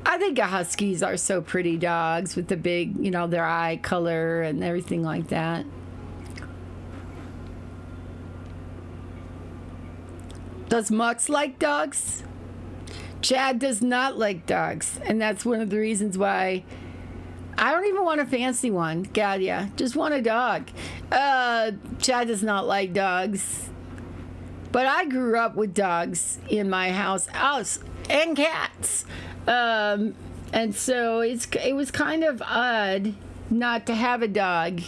I think huskies are so pretty dogs with the big, you know, their eye color and everything like that. Does Mux like dogs? Chad does not like dogs, and that's one of the reasons why I don't even want a fancy one. God, yeah, just want a dog. Chad does not like dogs, but I grew up with dogs in my house and cats. And so it was kind of odd not to have a dog.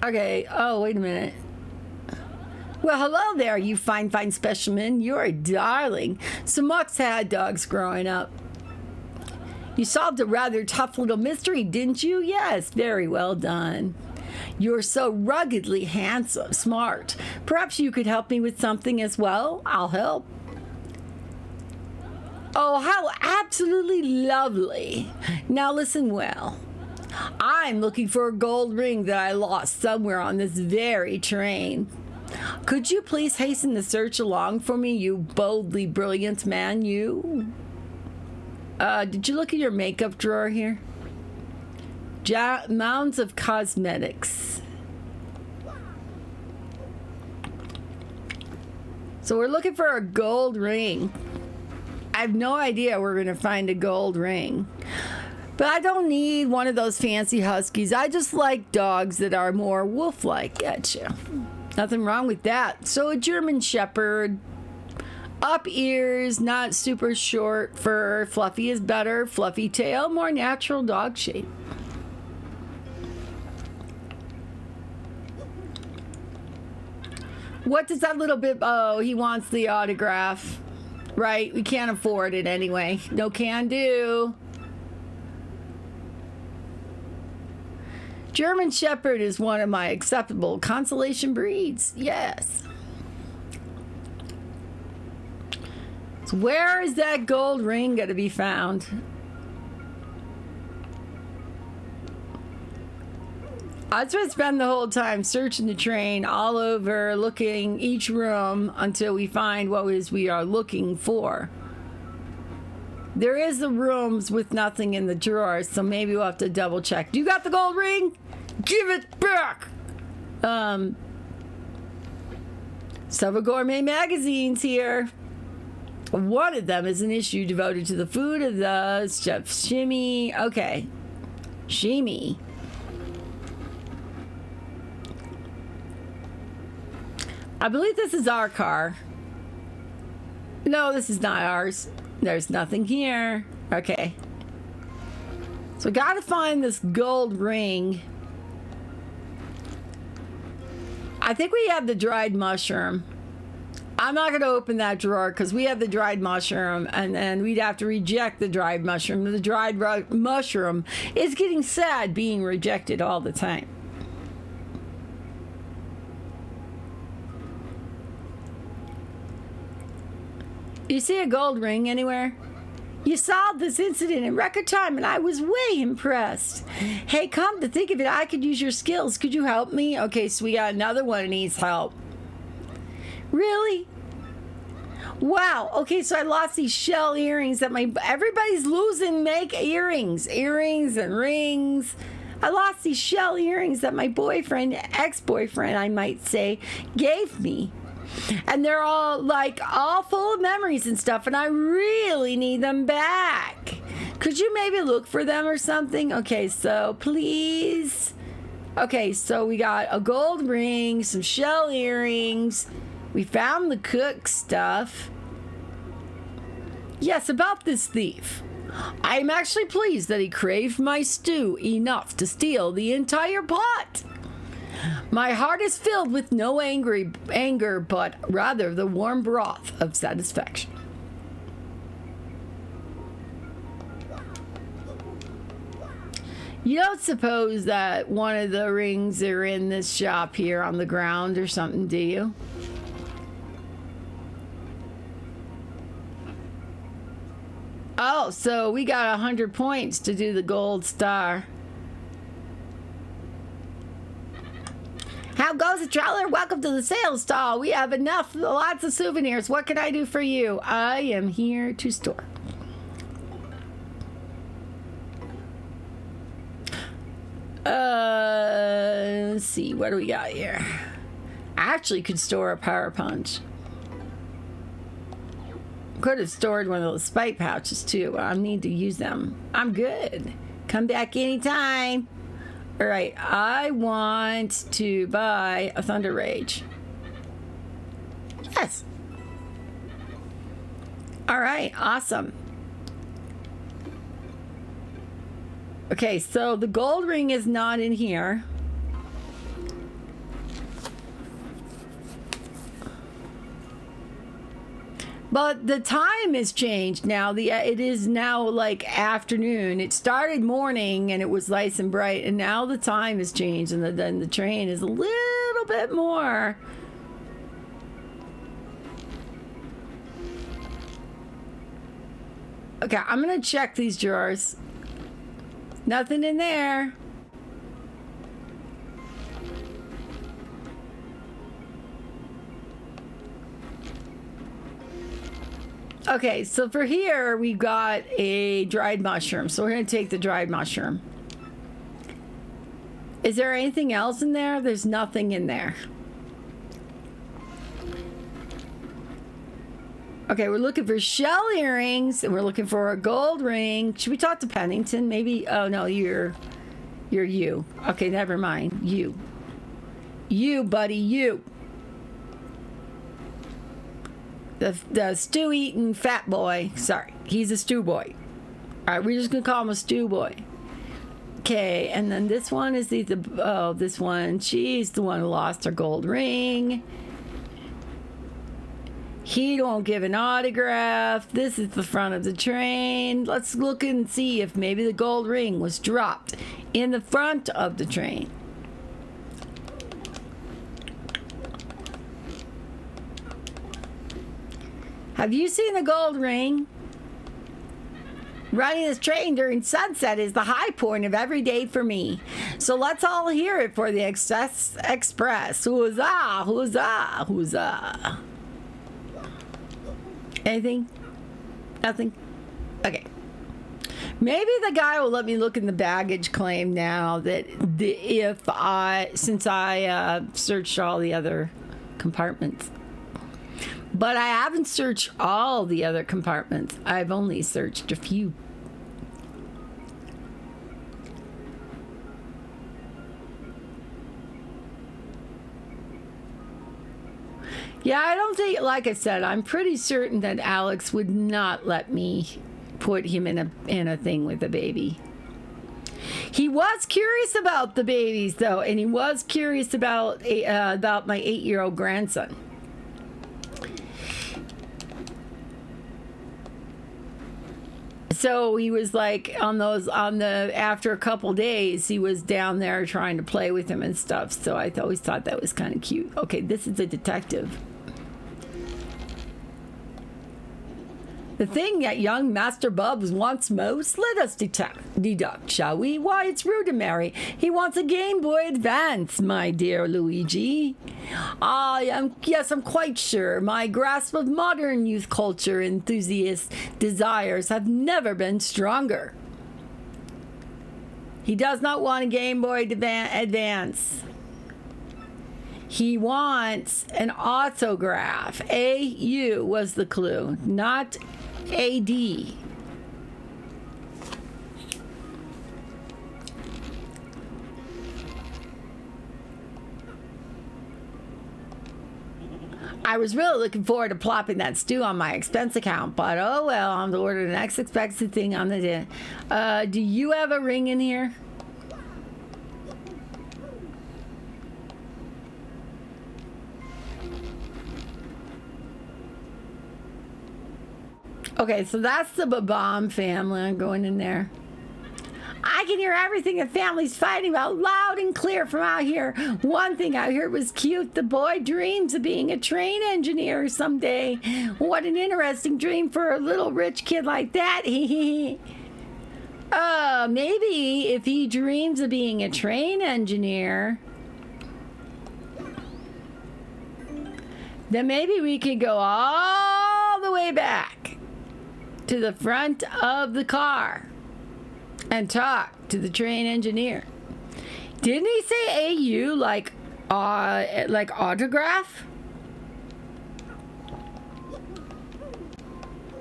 Okay, oh, wait a minute. Well, hello there, you fine specimen. You're a darling. So Mux had dogs growing up. You solved a rather tough little mystery, didn't you? Yes, very well done. You're so ruggedly handsome, smart. Perhaps you could help me with something as well? I'll help. Oh, how absolutely lovely. Now listen well. I'm looking for a gold ring that I lost somewhere on this very train. Could you please hasten the search along for me, you boldly brilliant man, you? Did you look at your makeup drawer here? Mounds of cosmetics. So we're looking for a gold ring. I have no idea we're going to find a gold ring. But I don't need one of those fancy huskies. I just like dogs that are more wolf-like. Gotcha. Nothing wrong with that. So a German Shepherd. Up ears, not super short fur. Fluffy is better. Fluffy tail, more natural dog shape. What does that little bit... Oh, he wants the autograph. Right, we can't afford it anyway. No can do. German Shepherd is one of my acceptable consolation breeds. Yes. So where is that gold ring going to be found? I was going to spend the whole time searching the train all over, looking each room until we find what it is we are looking for. There is the rooms with nothing in the drawers, so maybe we'll have to double check. Do you got the gold ring? Give it back! Several gourmet magazines here. One of them is an issue devoted to the food of the Chef Shimmy. Okay. Shimmy. I believe this is our car. No, this is not ours. There's nothing here. Okay. So we gotta find this gold ring. I think we have the dried mushroom. I'm not going to open that drawer because we have the dried mushroom, and then we'd have to reject the dried mushroom. The dried mushroom is getting sad being rejected all the time. You see a gold ring anywhere? You solved this incident in record time, and I was way impressed. Hey, come to think of it, I could use your skills. Could you help me? Okay, so we got another one that needs help. Really? Wow. Okay, so I lost these shell earrings that everybody's losing earrings and rings. I lost these shell earrings that my boyfriend, ex-boyfriend, I might say, gave me. And they're all full of memories and stuff, and I really need them back. Could you maybe look for them or something? Okay, so please. Okay, so we got a gold ring, some shell earrings. We found the cook stuff. Yes, about this thief. I am actually pleased that he craved my stew enough to steal the entire pot. My heart is filled with no anger, but rather the warm broth of satisfaction. You don't suppose that one of the rings are in this shop here on the ground or something, do you? Oh, so we got 100 points to do the gold star. How goes it, traveler? Welcome to the sales stall. We have lots of souvenirs. What can I do for you? I am here to store. Let's see. What do we got here? I actually could store a power punch. Could have stored one of those spike pouches too, but I need to use them. I'm good. Come back anytime. All right, I want to buy a Thunder Rage. Yes. All right, awesome. Okay, so the gold ring is not in here. But the time has changed now. It is now like afternoon. It started morning and it was nice and bright, and now the time has changed, and then the train is a little bit more. Okay, I'm gonna check these drawers. Nothing in there. Okay, so for here, we got a dried mushroom. So we're going to take the dried mushroom. Is there anything else in there? There's nothing in there. Okay, we're looking for shell earrings, and we're looking for a gold ring. Should we talk to Pennington? Maybe. Oh, no, you're you. Okay, never mind. You, buddy, you. The stew-eating fat boy. Sorry, he's a stew boy. All right, we're just gonna call him a stew boy. Okay, and then this one is this one. She's the one who lost her gold ring. He won't give an autograph. This is the front of the train. Let's look and see if maybe the gold ring was dropped in the front of the train. Have you seen the gold ring? Running this train during sunset is the high point of every day for me. So let's all hear it for the Express. Huzzah, huzzah, huzzah. Anything? Nothing? Okay. Maybe the guy will let me look in the baggage claim now that since I searched all the other compartments. But I haven't searched all the other compartments. I've only searched a few. Yeah, I don't think, like I said, I'm pretty certain that Alex would not let me put him in a thing with a baby. He was curious about the babies, though, and he was curious about my 8-year-old grandson. So he was like after a couple days, he was down there trying to play with him and stuff. So I always thought that was kind of cute. Okay, this is a detective. The thing that young Master Bubs wants most, let us deduct, shall we? Why, it's rude to marry. He wants a Game Boy Advance, my dear Luigi. Yes, I'm quite sure. My grasp of modern youth culture enthusiast desires have never been stronger. He does not want a Game Boy Advance. He wants an autograph. A-U was the clue, not A-D. I was really looking forward to plopping that stew on my expense account, but oh well, I'm to order the next expected thing on the day. Do you have a ring in here? Okay, so that's the Babam family. I'm going in there. I can hear everything the family's fighting about loud and clear from out here. One thing I heard was cute. The boy dreams of being a train engineer someday. What an interesting dream for a little rich kid like that. Maybe if he dreams of being a train engineer, then maybe we could go all the way back to the front of the car and talk to the train engineer. Didn't he say AU like autograph?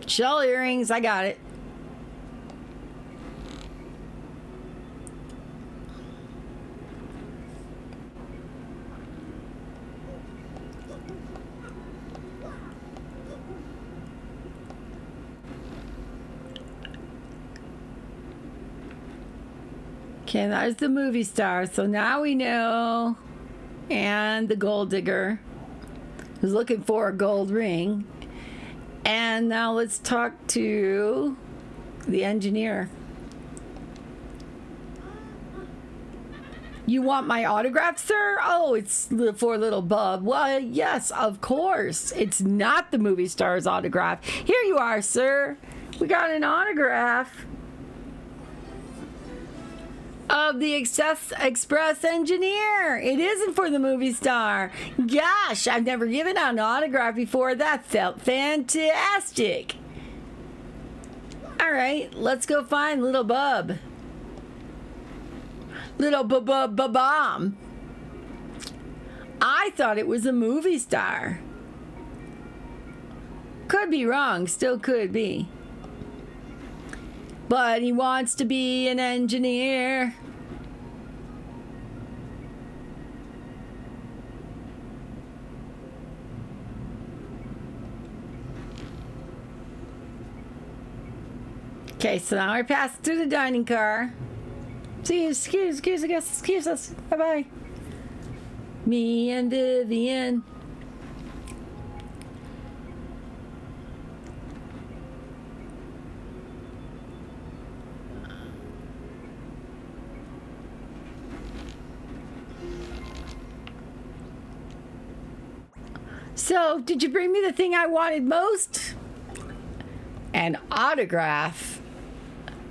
Shell earrings, I got it. Okay, there's the movie star. So now we know. And the gold digger who's looking for a gold ring. And now let's talk to the engineer. You want my autograph, sir? Oh, it's for little Bub. Well, yes, of course. It's not the movie star's autograph. Here you are, sir. We got an autograph of the Express engineer. It isn't for the movie star. Gosh, I've never given out an autograph before. That felt fantastic. All right, let's go find little Bub. Little Babam. I thought it was a movie star. Could be wrong, still could be. But he wants to be an engineer. Okay, so now we're passing through the dining car. See, excuse us. Bye-bye. Me and Vivian. So, did you bring me the thing I wanted most? An autograph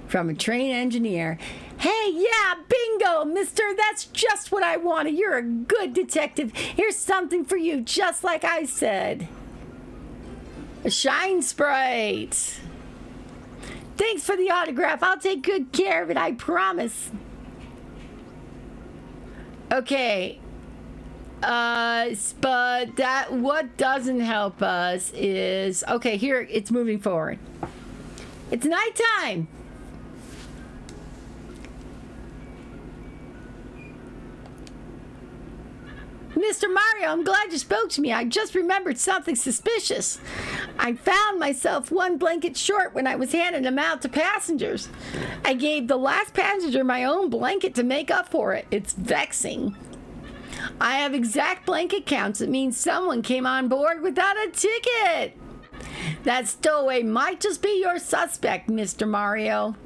from a train engineer. Hey, yeah, bingo, mister. That's just what I wanted. You're a good detective. Here's something for you, just like I said. A Shine Sprite. Thanks for the autograph. I'll take good care of it, I promise. Okay. But that what doesn't help us is okay, here it's moving forward. It's nighttime. Mr. Mario, I'm glad you spoke to me. I just remembered something suspicious. I found myself one blanket short when I was handing them out to passengers. I gave the last passenger my own blanket to make up for it. It's vexing. I have exact blanket counts. It means someone came on board without a ticket. That stowaway might just be your suspect, Mr. Mario.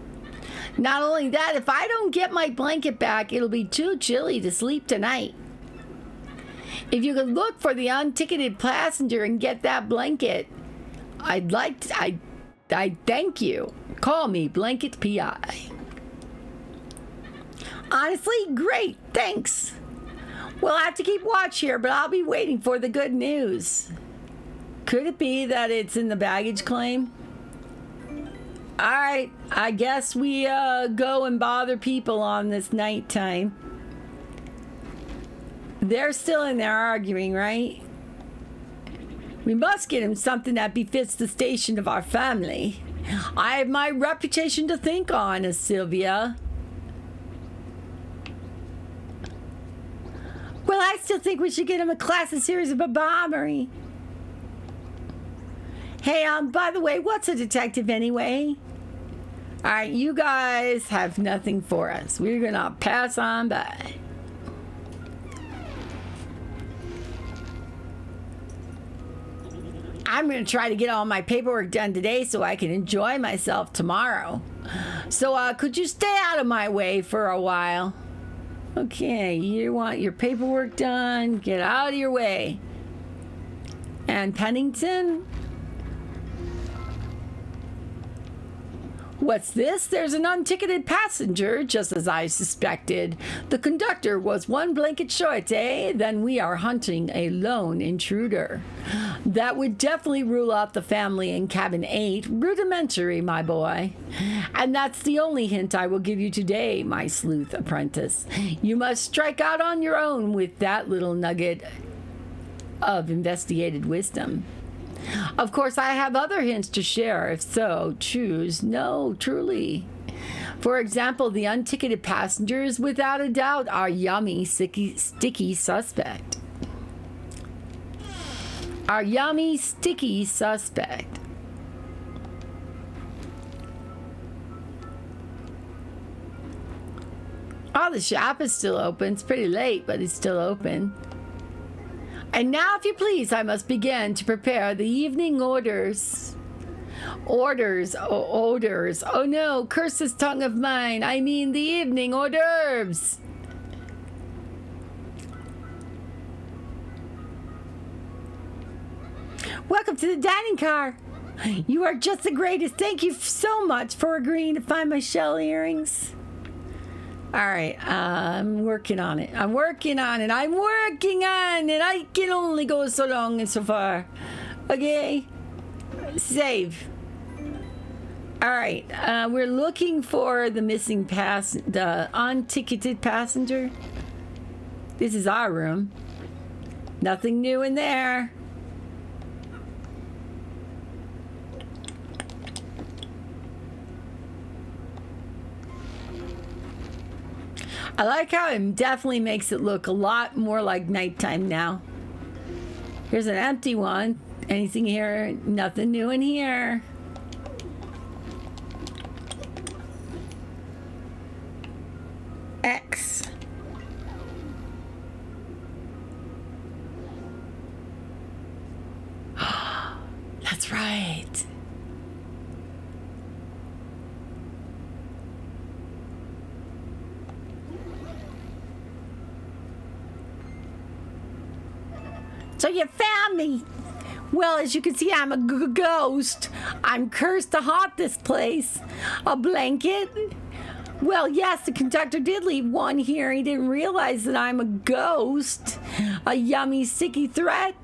Not only that, if I don't get my blanket back, it'll be too chilly to sleep tonight. If you could look for the unticketed passenger and get that blanket, I thank you. Call me Blanket PI. Honestly, great, thanks. We'll have to keep watch here, but I'll be waiting for the good news. Could it be that it's in the baggage claim? All right, I guess we go and bother people on this nighttime. They're still in there arguing, right? We must get him something that befits the station of our family. I have my reputation to think on, Sylvia. Well, I still think we should get him a classic series of Babammery. Hey, by the way, what's a detective anyway? All right, you guys have nothing for us. We're gonna pass on by. I'm gonna try to get all my paperwork done today so I can enjoy myself tomorrow. So, could you stay out of my way for a while? Okay, you want your paperwork done? Get out of your way. And Pennington? What's this? There's an unticketed passenger, just as I suspected. The conductor was one blanket short, eh? Then we are hunting a lone intruder. That would definitely rule out the family in cabin 8. Rudimentary, my boy. And that's the only hint I will give you today, my sleuth apprentice. You must strike out on your own with that little nugget of investigated wisdom. Of course, I have other hints to share, if so choose. No, truly. For example, the unticketed passenger is without a doubt our yummy, sticky suspect. Our yummy, sticky suspect. Oh, the shop is still open. It's pretty late, but it's still open. And now, if you please, I must begin to prepare the evening orders. Orders. Oh no, curse this tongue of mine. I mean the evening hors d'oeuvres. Welcome to the dining car. You are just the greatest. Thank you so much for agreeing to find my shell earrings. All right, I'm working on it. I'm working on it. I can only go so long and so far. Okay? Save. All right, we're looking for the missing the unticketed passenger. This is our room. Nothing new in there. I like how it definitely makes it look a lot more like nighttime now. Here's an empty one. Anything here? Nothing new in here. X. That's right. So you found me. Well, as you can see, I'm a ghost. I'm cursed to haunt this place. A blanket? Well, yes, the conductor did leave one here. He didn't realize that I'm a ghost. A yummy, sticky threat?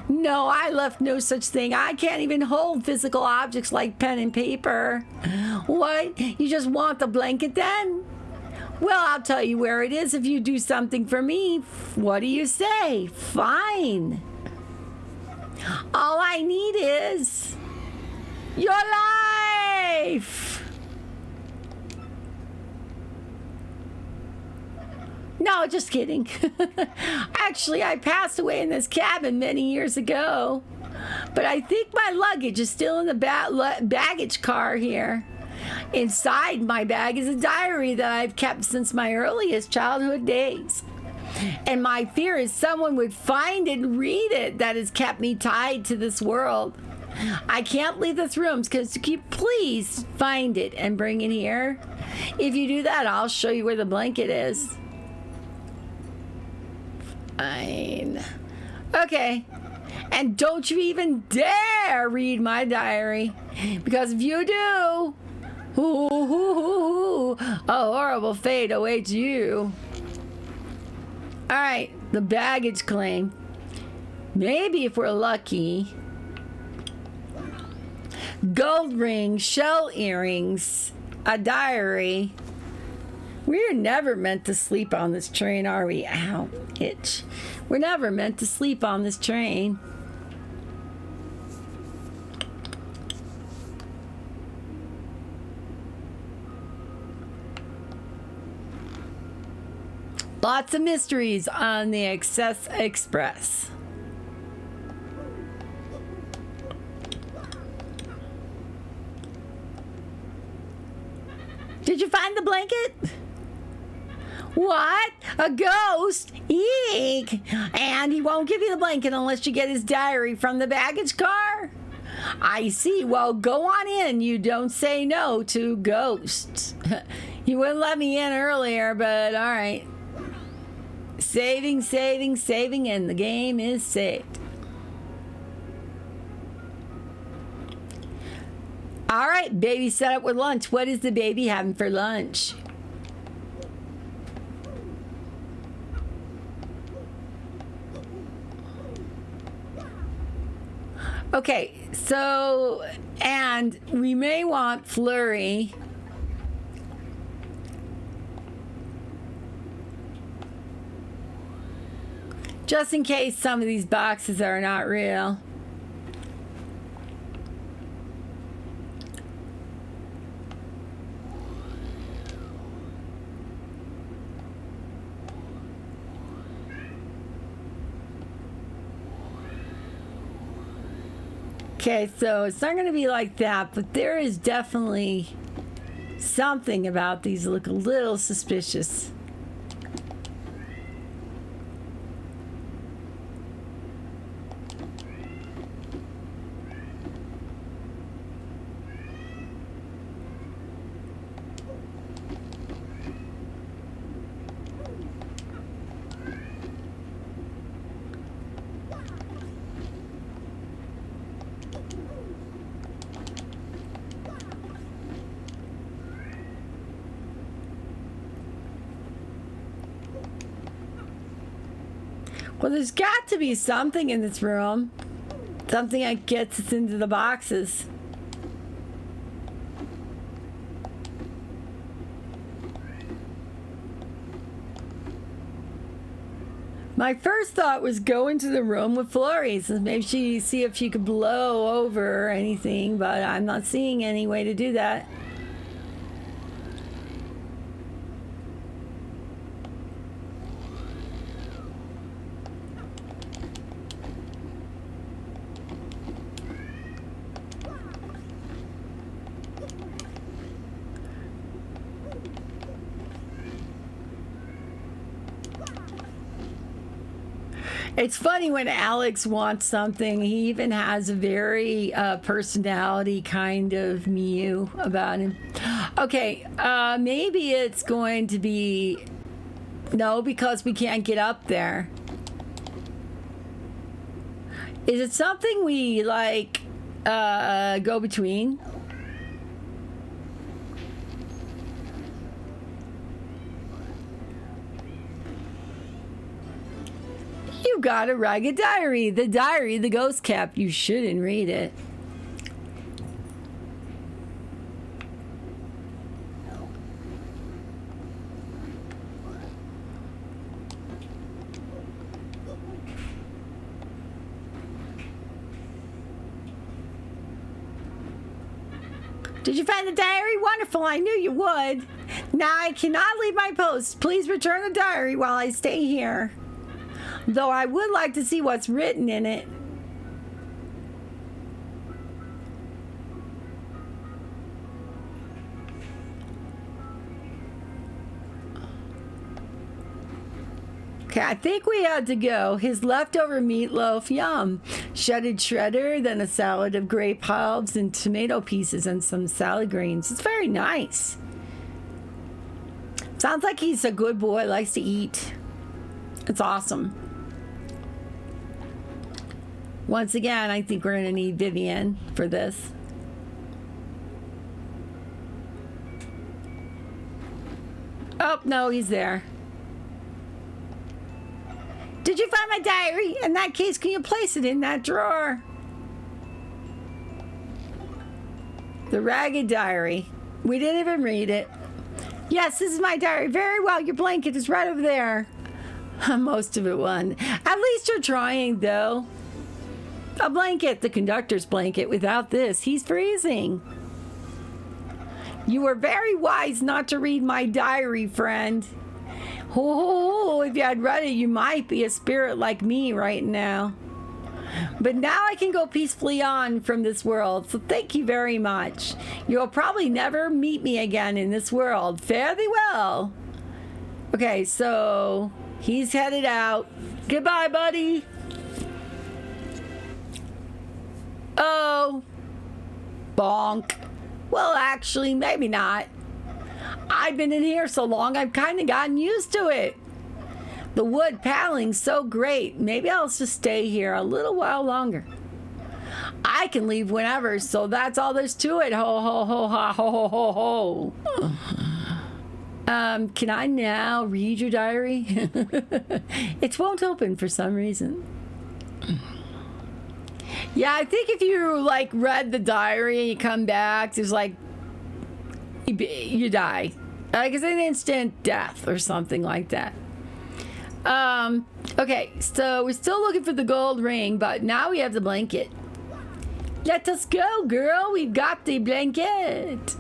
No, I left no such thing. I can't even hold physical objects like pen and paper. What? You just want the blanket then? Well, I'll tell you where it is if you do something for me. What do you say? Fine. All I need is your life. No, just kidding. Actually, I passed away in this cabin many years ago. But I think my luggage is still in the baggage car here. Inside my bag is a diary that I've kept since my earliest childhood days. And my fear is someone would find and read it that has kept me tied to this world. I can't leave this room, because please find it and bring it here. If you do that, I'll show you where the blanket is. Fine. Okay. And don't you even dare read my diary, because if you do, a horrible fate awaits you. All right, the baggage claim. Maybe if we're lucky. Gold ring, shell earrings, a diary. We're never meant to sleep on this train, are we? Ow, itch. We're never meant to sleep on this train. Lots of mysteries on the Excess Express. Did you find the blanket? What? A ghost? Eek! And he won't give you the blanket unless you get his diary from the baggage car? I see. Well, go on in. You don't say no to ghosts. You wouldn't let me in earlier, but all right. Saving, and the game is saved. All right, baby set up with lunch. What is the baby having for lunch? Okay, so, and we may want Flurry. Just in case some of these boxes are not real. Okay, so it's not going to be like that, but there is definitely something about these that look a little suspicious. Well, there's got to be something in this room. Something that gets us into the boxes. My first thought was go into the room with Flurries and maybe see if she could blow over or anything, but I'm not seeing any way to do that. It's funny when Alex wants something, he even has a very personality kind of mew about him. Okay, maybe it's going to be... No, because we can't get up there. Is it something we, like, go between? You got a ragged diary. The diary the ghost kept. You shouldn't read it. Did you find the diary? Wonderful. I knew you would. Now I cannot leave my post. Please return the diary while I stay here. Though I would like to see what's written in it. Okay, I think we had to go. His leftover meatloaf, yum. Shredded shredder, then a salad of grape halves and tomato pieces and some salad greens. It's very nice. Sounds like he's a good boy, likes to eat. It's awesome. Once again, I think we're going to need Vivian for this. Oh, no, he's there. Did you find my diary? In that case, can you place it in that drawer? The ragged diary. We didn't even read it. Yes, this is my diary. Very well. Your blanket is right over there. Most of it won. At least you're trying, though. A blanket, the conductor's blanket. Without this, he's freezing. You were very wise not to read my diary, friend. Oh, if you had read it, you might be a spirit like me right now. But now I can go peacefully on from this world, so thank you very much. You'll probably never meet me again in this world. Fare thee well. Okay, so he's headed out. Goodbye, buddy. Oh. Bonk. Well, actually, maybe not. I've been in here so long, I've kind of gotten used to it. The wood paneling's so great. Maybe I'll just stay here a little while longer. I can leave whenever, so that's all there's to it. Ho, ho, ho, ha, ho, ho, ho, ho. Can I now read your diary? It won't open for some reason. Yeah, I think if you, like, read the diary and you come back, there's, like, you die. Like, it's an instant death or something like that. Okay, so we're still looking for the gold ring, but now we have the blanket. Let us go, girl. We've got the blanket.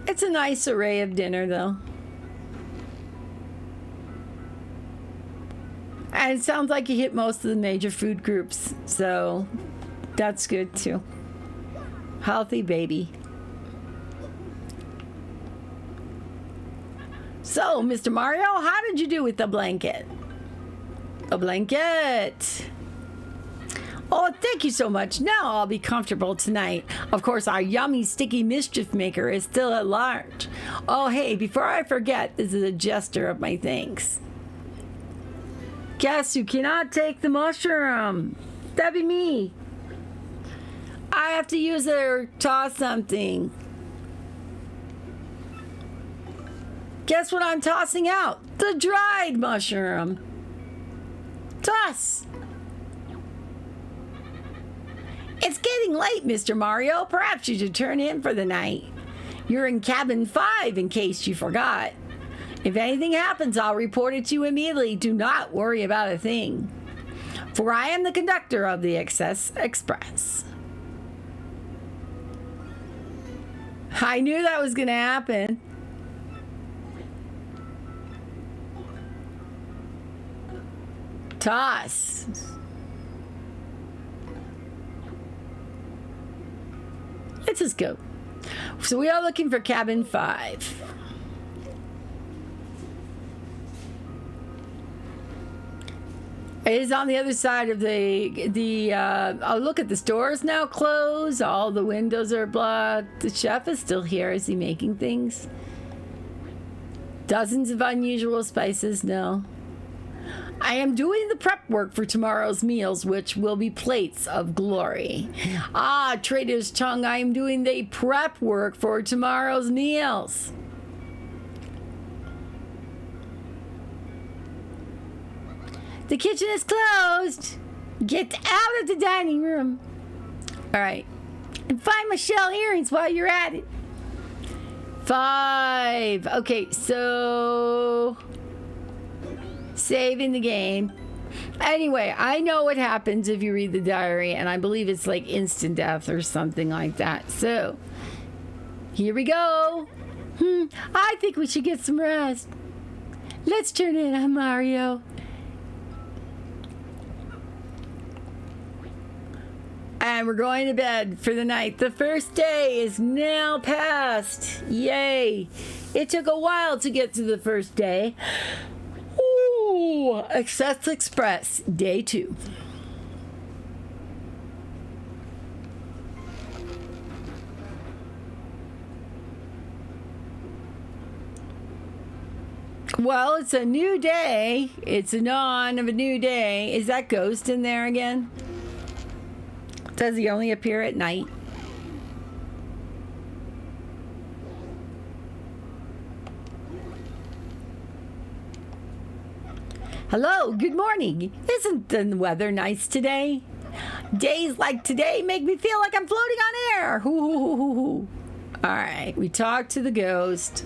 It's a nice array of dinner, though. And it sounds like you hit most of the major food groups, so that's good too. Healthy baby. So, Mr. Mario, how did you do with the blanket? A blanket. Oh, thank you so much. Now I'll be comfortable tonight. Of course, our yummy, sticky mischief maker is still at large. Oh, hey, before I forget, this is a gesture of my thanks. Guess who cannot take the mushroom? That'd be me. I have to use it or toss something. Guess what I'm tossing out? The dried mushroom. Toss. It's getting late, Mr. Mario. Perhaps you should turn in for the night. You're in cabin 5 in case you forgot. If anything happens, I'll report it to you immediately. Do not worry about a thing. For I am the conductor of the Excess Express. I knew that was going to happen. Toss. Let's just go. So we are looking for cabin 5. It is on the other side of oh, look at the stores now closed. All the windows are blocked. The chef is still here. Is he making things? Dozens of unusual spices. No. I am doing the prep work for tomorrow's meals, which will be plates of glory. Ah, Trader's Tongue, I am doing the prep work for tomorrow's meals. The kitchen is closed. Get out of the dining room. All right. And find my shell earrings while you're at it. 5. Okay, so... saving the game. Anyway, I know what happens if you read the diary, and I believe it's like instant death or something like that. So, here we go. I think we should get some rest. Let's turn in on Mario. And we're going to bed for the night. The first day is now past. Yay. It took a while to get to the first day. Ooh, Excess Express, day 2. Well, it's a new day. It's a dawn of a new day. Is that Ghost in there again? Does he only appear at night? Hello, good morning. Isn't the weather nice today? Days like today make me feel like I'm floating on air. Hoo, hoo, hoo, hoo, hoo. All right, we talked to the ghost.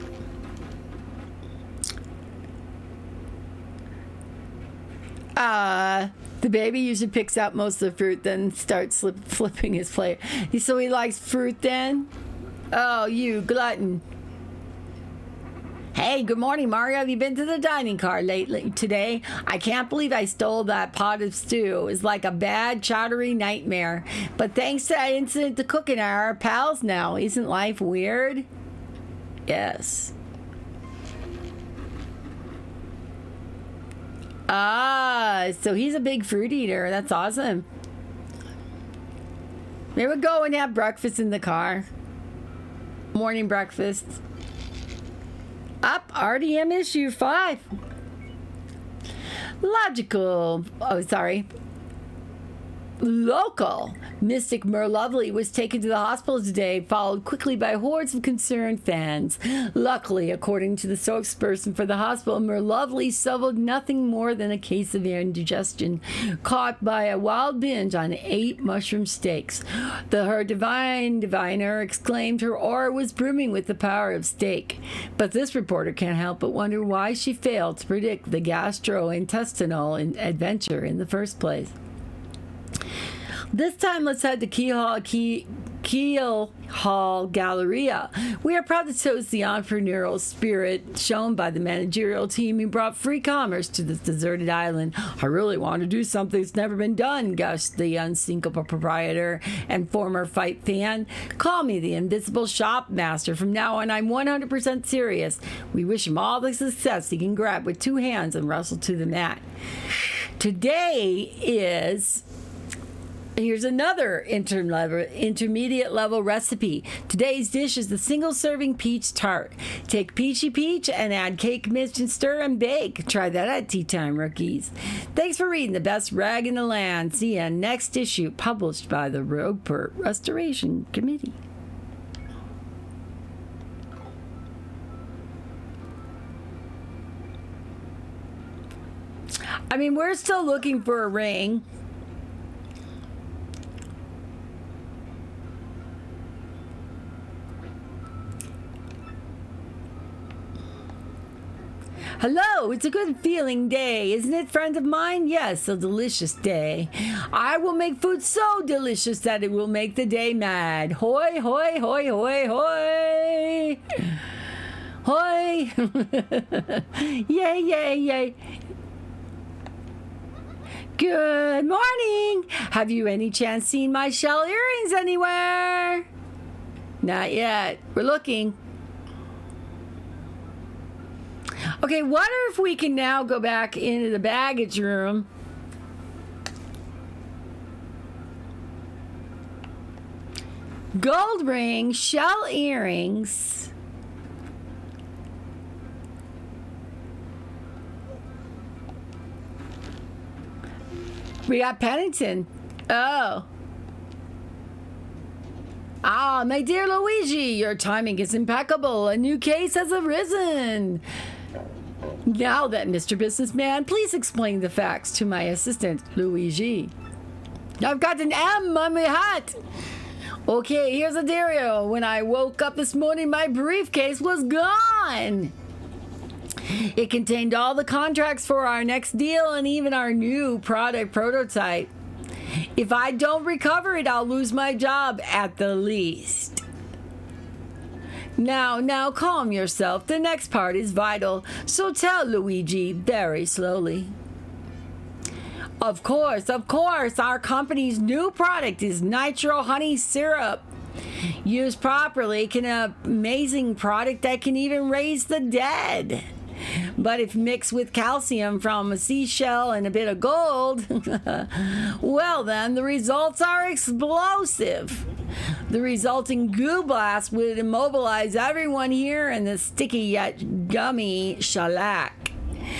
The baby usually picks out most of the fruit, then starts flipping his plate. So he likes fruit then? Oh, you glutton. Hey, good morning, Mario. Have you been to the dining car lately? Today, I can't believe I stole that pot of stew. It was like a bad, chowdery nightmare. But thanks to that incident, the cook and I are pals now. Isn't life weird? Yes. Ah, so he's a big fruit eater. That's awesome. Maybe we'll go and have breakfast in the car. Morning breakfast. Up, RDM issue 5. Logical. Oh, sorry. Local. Mystic Merlovely was taken to the hospital today, followed quickly by hordes of concerned fans. Luckily, according to the spokesperson for the hospital, Merlovely suffered nothing more than a case of indigestion, caught by a wild binge on 8 mushroom steaks. Her diviner exclaimed her aura was brimming with the power of steak. But this reporter can't help but wonder why she failed to predict the gastrointestinal adventure in the first place. This time, let's head to Keel Hall Galleria. We are proud to toast the entrepreneurial spirit shown by the managerial team who brought free commerce to this deserted island. I really want to do something that's never been done, gushed the unsinkable proprietor and former fight fan. Call me the invisible shop master. From now on, I'm 100% serious. We wish him all the success he can grab with 2 hands and wrestle to the mat. Today is... Here's another intermediate level recipe. Today's dish is the single serving peach tart. Take peachy peach and add cake mix and stir and bake. Try that at tea time, rookies. Thanks for reading The Best Rag in the Land. See you next issue, published by the Rogueport Restoration Committee. I mean, we're still looking for a ring. Hello, it's a good feeling day, isn't it, friend of mine? Yes, a delicious day. I will make food so delicious that it will make the day mad. Hoy, hoy, hoy, hoy, hoy. Hoy. Yay, yay, yay. Good morning. Have you any chance seen my shell earrings anywhere? Not yet. We're looking. Okay, wonder if we can now go back into the baggage room. Gold ring, shell earrings. We got Pennington. Oh. Ah, my dear Luigi, your timing is impeccable. A new case has arisen. Now then, Mr. Businessman, please explain the facts to my assistant, Luigi. I've got an M on my hat. Okay, here's a Dario. When I woke up this morning, my briefcase was gone. It contained all the contracts for our next deal and even our new product prototype. If I don't recover it, I'll lose my job at the least. Now, calm yourself. The next part is vital, so tell Luigi very slowly. Of course, our company's new product is Nitro Honey Syrup. Used properly, can an amazing product that can even raise the dead. But if mixed with calcium from a seashell and a bit of gold, well then, the results are explosive. The resulting goo blast would immobilize everyone here in the sticky yet gummy shellac.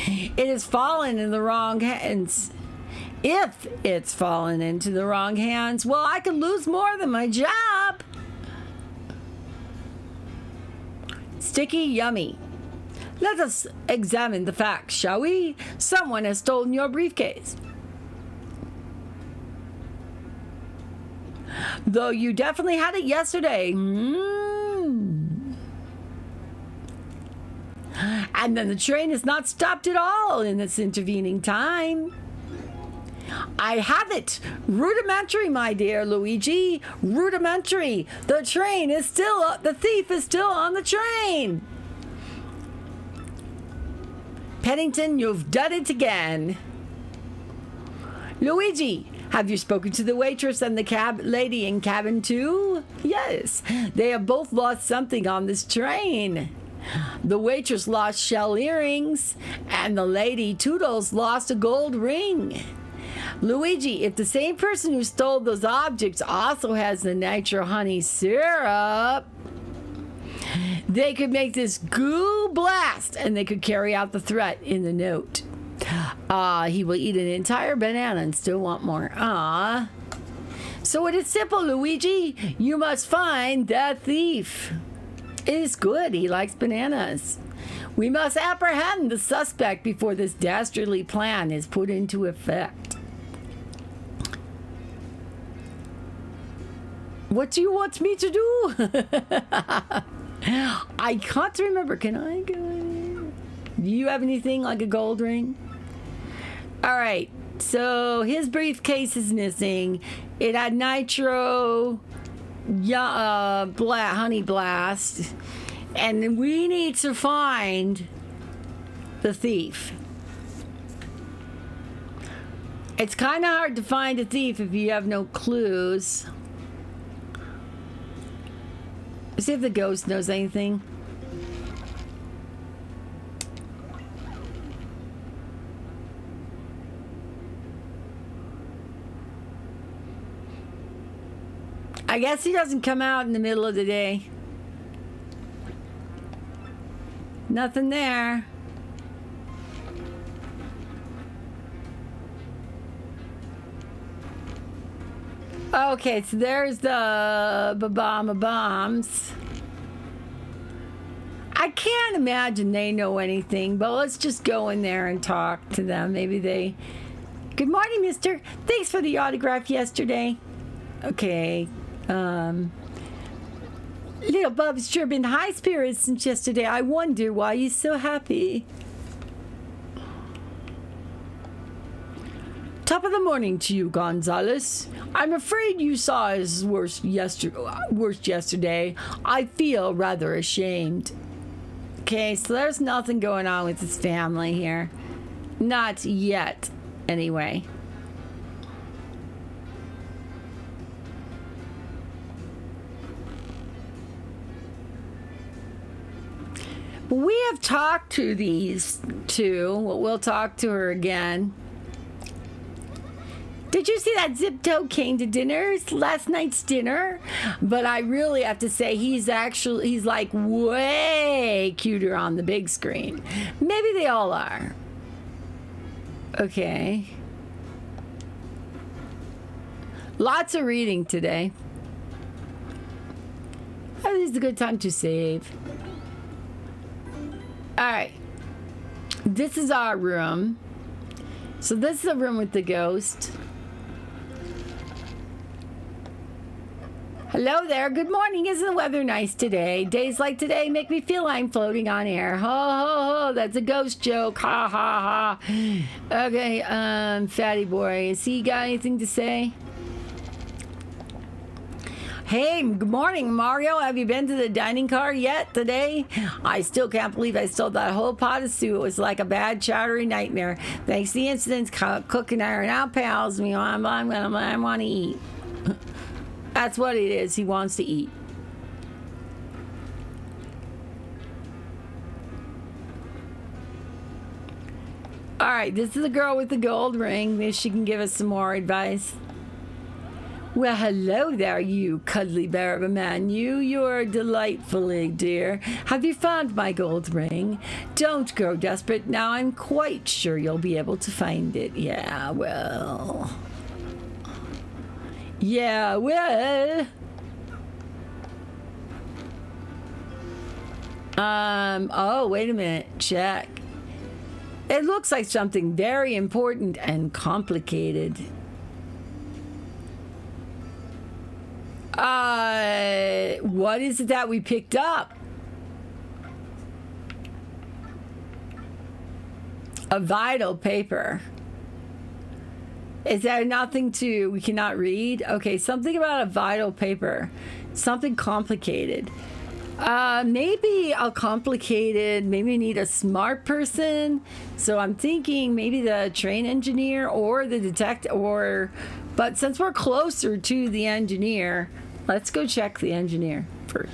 It has fallen in the wrong hands. If it's fallen into the wrong hands, well, I could lose more than my job. Sticky yummy. Let us examine the facts, shall we? Someone has stolen your briefcase. Though you definitely had it yesterday. And then the train has not stopped at all in this intervening time. I have it. Rudimentary, my dear Luigi. Rudimentary. The thief is still on the train. Pennington, you've done it again. Luigi, have you spoken to the waitress and the cab lady in cabin 2? Yes, they have both lost something on this train. The waitress lost shell earrings, and the lady Toodles lost a gold ring. Luigi, if the same person who stole those objects also has the nitro honey syrup, they could make this goo blast, and they could carry out the threat in the note. He will eat an entire banana and still want more. So it is simple, Luigi. You must find that thief. It is good. He likes bananas. We must apprehend the suspect before this dastardly plan is put into effect. What do you want me to do? I can't remember. Can I go in? Do you have anything like a gold ring? All right. So his briefcase is missing. It had nitro, honey blast, and we need to find the thief. It's kind of hard to find a thief if you have no clues. See if the ghost knows anything. I guess he doesn't come out in the middle of the day. Nothing there. Okay, so there's the bombs. I can't imagine they know anything, but let's just go in there and talk to them. Maybe they... Good morning, mister. Thanks for the autograph yesterday. Okay. Little Bub's sure been high spirits since yesterday. I wonder why he's so happy. Top of the morning to you, Gonzalez. I'm afraid you saw his worst yesterday. I feel rather ashamed. Okay, so there's nothing going on with his family here. Not yet, anyway. We have talked to these two. We'll talk to her again. Did you see that Zipto came to dinner, last night's dinner? But I really have to say he's like way cuter on the big screen. Maybe they all are. Okay. Lots of reading today. Oh, this is a good time to save. All right. This is our room. So this is the room with the ghost. Hello there. Good morning. Isn't the weather nice today? Days like today make me feel I'm floating on air. Ho, ho, ho. That's a ghost joke. Ha, ha, ha. Okay, fatty boy. Has he got anything to say? Hey, good morning, Mario. Have you been to the dining car yet today? I still can't believe I stole that whole pot of stew. It was like a bad chowdery nightmare. Thanks to the incidents, Cook and I are now pals. I want to eat. That's what it is. He wants to eat. All right, this is the girl with the gold ring. Maybe she can give us some more advice. Well, hello there, you cuddly bear of a man. You're delightfully dear. Have you found my gold ring? Don't grow desperate. Now I'm quite sure you'll be able to find it. Yeah, well... Oh, wait a minute. Check. It looks like something very important and complicated. What is it that we picked up? A vital paper. Is there nothing we cannot read? Okay, something about a vital paper. Something complicated. Maybe maybe we need a smart person. So I'm thinking maybe the train engineer or the detective but since we're closer to the engineer, let's go check the engineer first.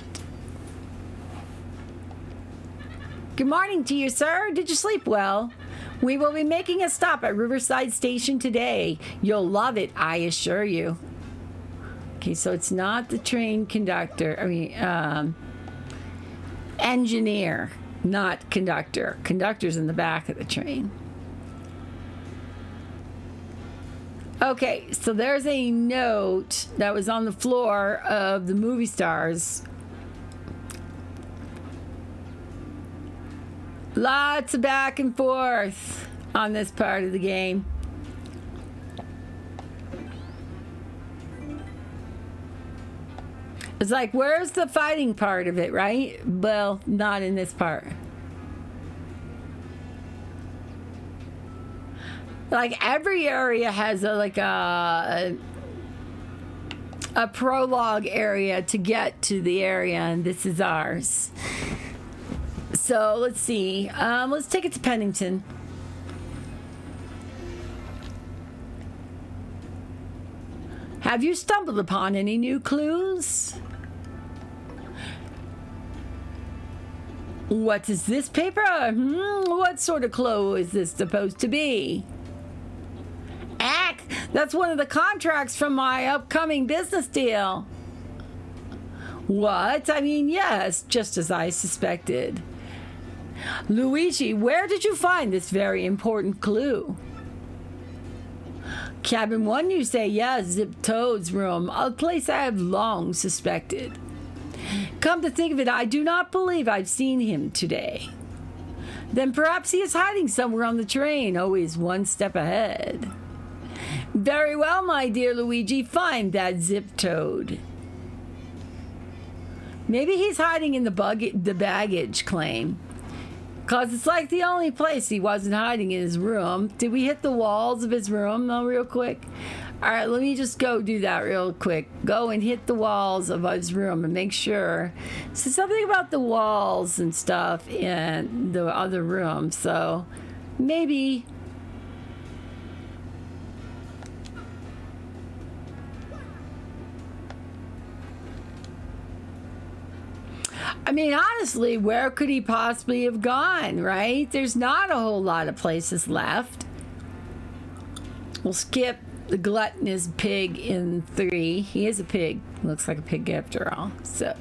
Good morning to you, sir. Did you sleep well? We will be making a stop at Riverside Station today. You'll love it, I assure you. Okay, so it's not the train conductor. Engineer, not conductor. Conductor's in the back of the train. Okay, so there's a note that was on the floor of the movie stars. Lots of back and forth on this part of the game. It's like, where's the fighting part of it, right? Well, not in this part. Like, every area has a prologue area to get to the area, and this is ours. So, let's see. Let's take it to Pennington. Have you stumbled upon any new clues? What is this paper? What sort of clue is this supposed to be? That's one of the contracts from my upcoming business deal. What? I mean, yes, just as I suspected. Luigi, where did you find this very important clue? Cabin 1, you say? Yes, Zip Toad's room, a place I have long suspected. Come to think of it, I do not believe I've seen him today. Then perhaps he is hiding somewhere on the train, always one step ahead. Very well, my dear Luigi, find that Zip Toad. Maybe he's hiding in the baggage claim. Because it's like the only place he wasn't hiding in his room. Did we hit the walls of his room, though, real quick? All right, let me just go do that real quick. Go and hit the walls of his room and make sure. So something about the walls and stuff in the other room. So maybe... I mean, honestly, where could he possibly have gone, right? There's not a whole lot of places left. We'll skip the gluttonous pig in 3. He is a pig. Looks like a pig after all. So,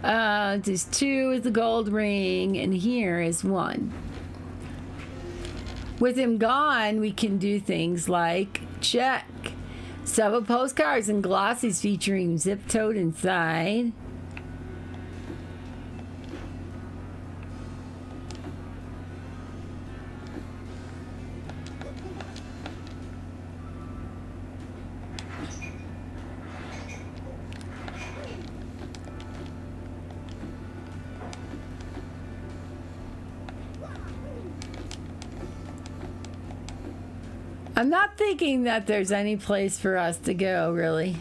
there's 2 is the gold ring, and here is 1. With him gone, we can do things like check. Several postcards and glossies featuring Zip Toad inside. I'm not thinking that there's any place for us to go, really.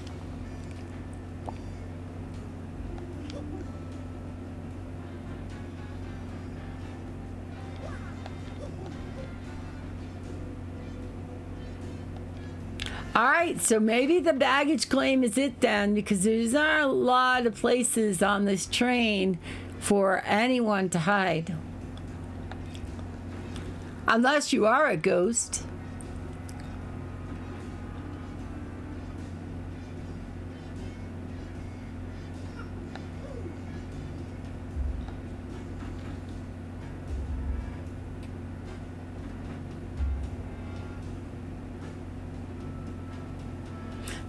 All right, so maybe the baggage claim is it then, because there's not a lot of places on this train for anyone to hide. Unless you are a ghost.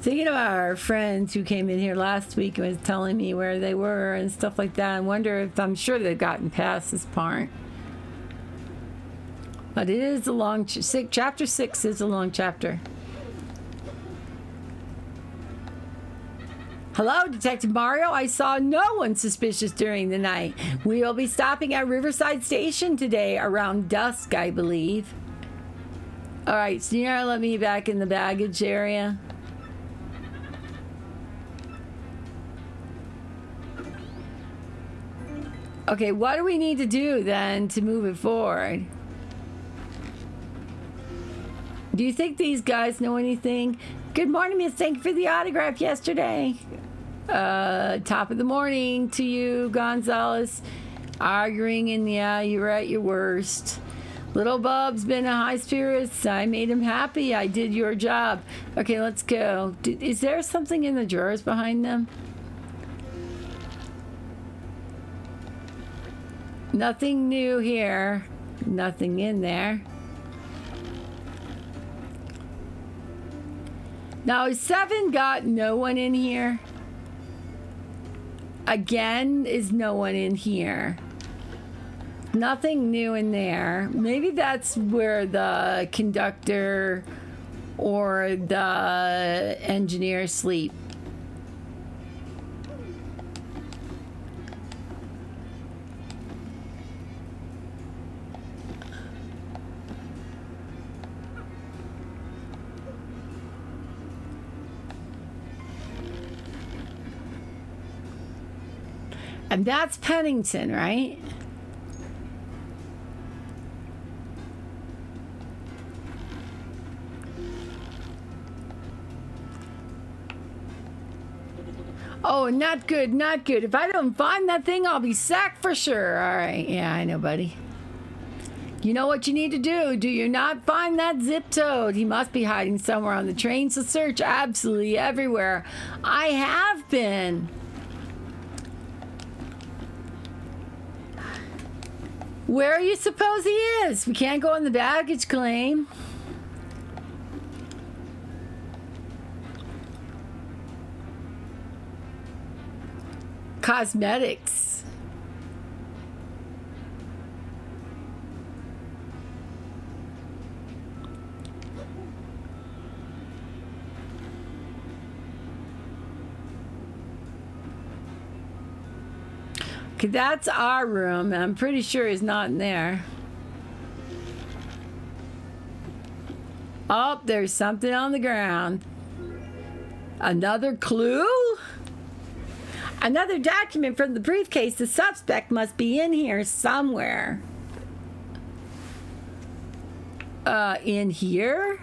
Thinking about our friends who came in here last week and was telling me where they were and stuff like that. I wonder if I'm sure they've gotten past this part. But it is a long chapter 6 is a long chapter. Hello, Detective Mario. I saw no one suspicious during the night. We will be stopping at Riverside Station today around dusk, I believe. All right, Sierra, let me back in the baggage area. Okay, what do we need to do then to move it forward? Do you think these guys know anything? Good morning, miss. Thank you for the autograph yesterday. Top of the morning to you, Gonzalez. Arguing, and yeah, you're at your worst. Little Bub's been in high spirits. I made him happy. I did your job. Okay, let's go. Is there something in the drawers behind them? Nothing new here. Nothing in there. Now, is 7 got no one in here? Again, is no one in here? Nothing new in there. Maybe that's where the conductor or the engineer sleep. And that's Pennington, right? Oh, not good, not good. If I don't find that thing, I'll be sacked for sure. All right, yeah, I know, buddy. You know what you need to do. Do you not find that Zip Toad? He must be hiding somewhere on the train, so search absolutely everywhere. I have been. Where do you suppose he is? We can't go on the baggage claim. Cosmetics. Okay, that's our room. I'm pretty sure he's not in there. Oh, there's something on the ground. Another clue? Another document from the briefcase. The suspect must be in here somewhere. In here?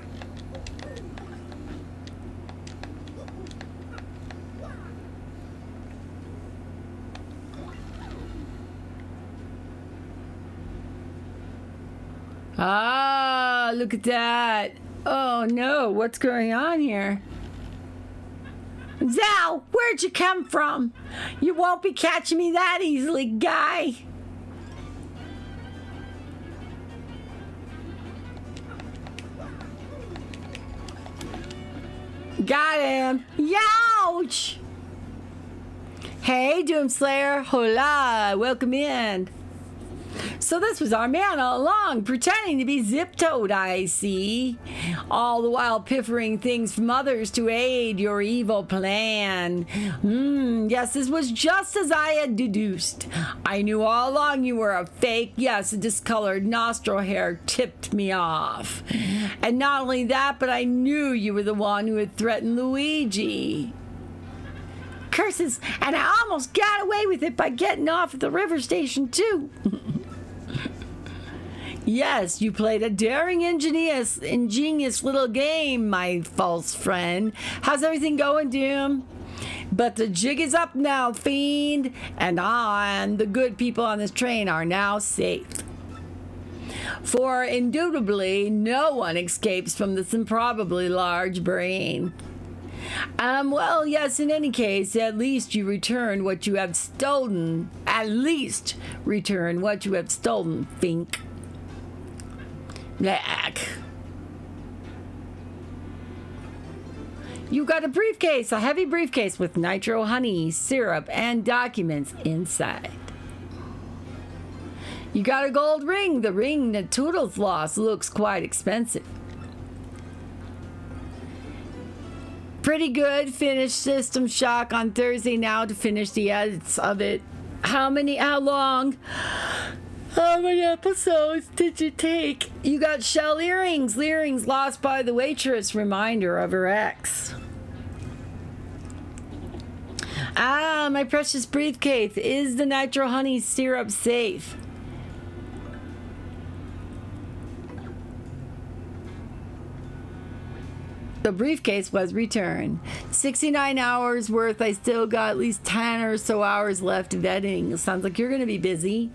Ah, look at that. Oh no, what's going on here? Zal, where'd you come from? You won't be catching me that easily, guy. Got him. Youch! Hey, Doomslayer. Hola, welcome in. So this was our man all along, pretending to be Zip Toad, I see. All the while piffering things from others to aid your evil plan. Yes, this was just as I had deduced. I knew all along you were a fake. Yes, the discolored nostril hair tipped me off. And not only that, but I knew you were the one who had threatened Luigi. Curses, and I almost got away with it by getting off at the river station, too. Yes, you played a daring, ingenious little game, my false friend. How's everything going, Doom? But the jig is up now, fiend, and I and the good people on this train are now safe. For indubitably, no one escapes from this improbably large brain. Well, yes, in any case, at least you returned what you have stolen. At least return what you have stolen, Fink. Black. You got a briefcase, a heavy briefcase with nitro honey, syrup, and documents inside. You got a gold ring. The ring that Toodles lost looks quite expensive. Pretty good. Finished System Shock on Thursday now to finish the edits of it. How long? How many episodes did you take? You got shell earrings. Earrings lost by the waitress. Reminder of her ex. Ah, my precious briefcase. Is the nitro honey syrup safe? The briefcase was returned. 69 hours worth. I still got at least 10 or so hours left of editing. Sounds like you're going to be busy.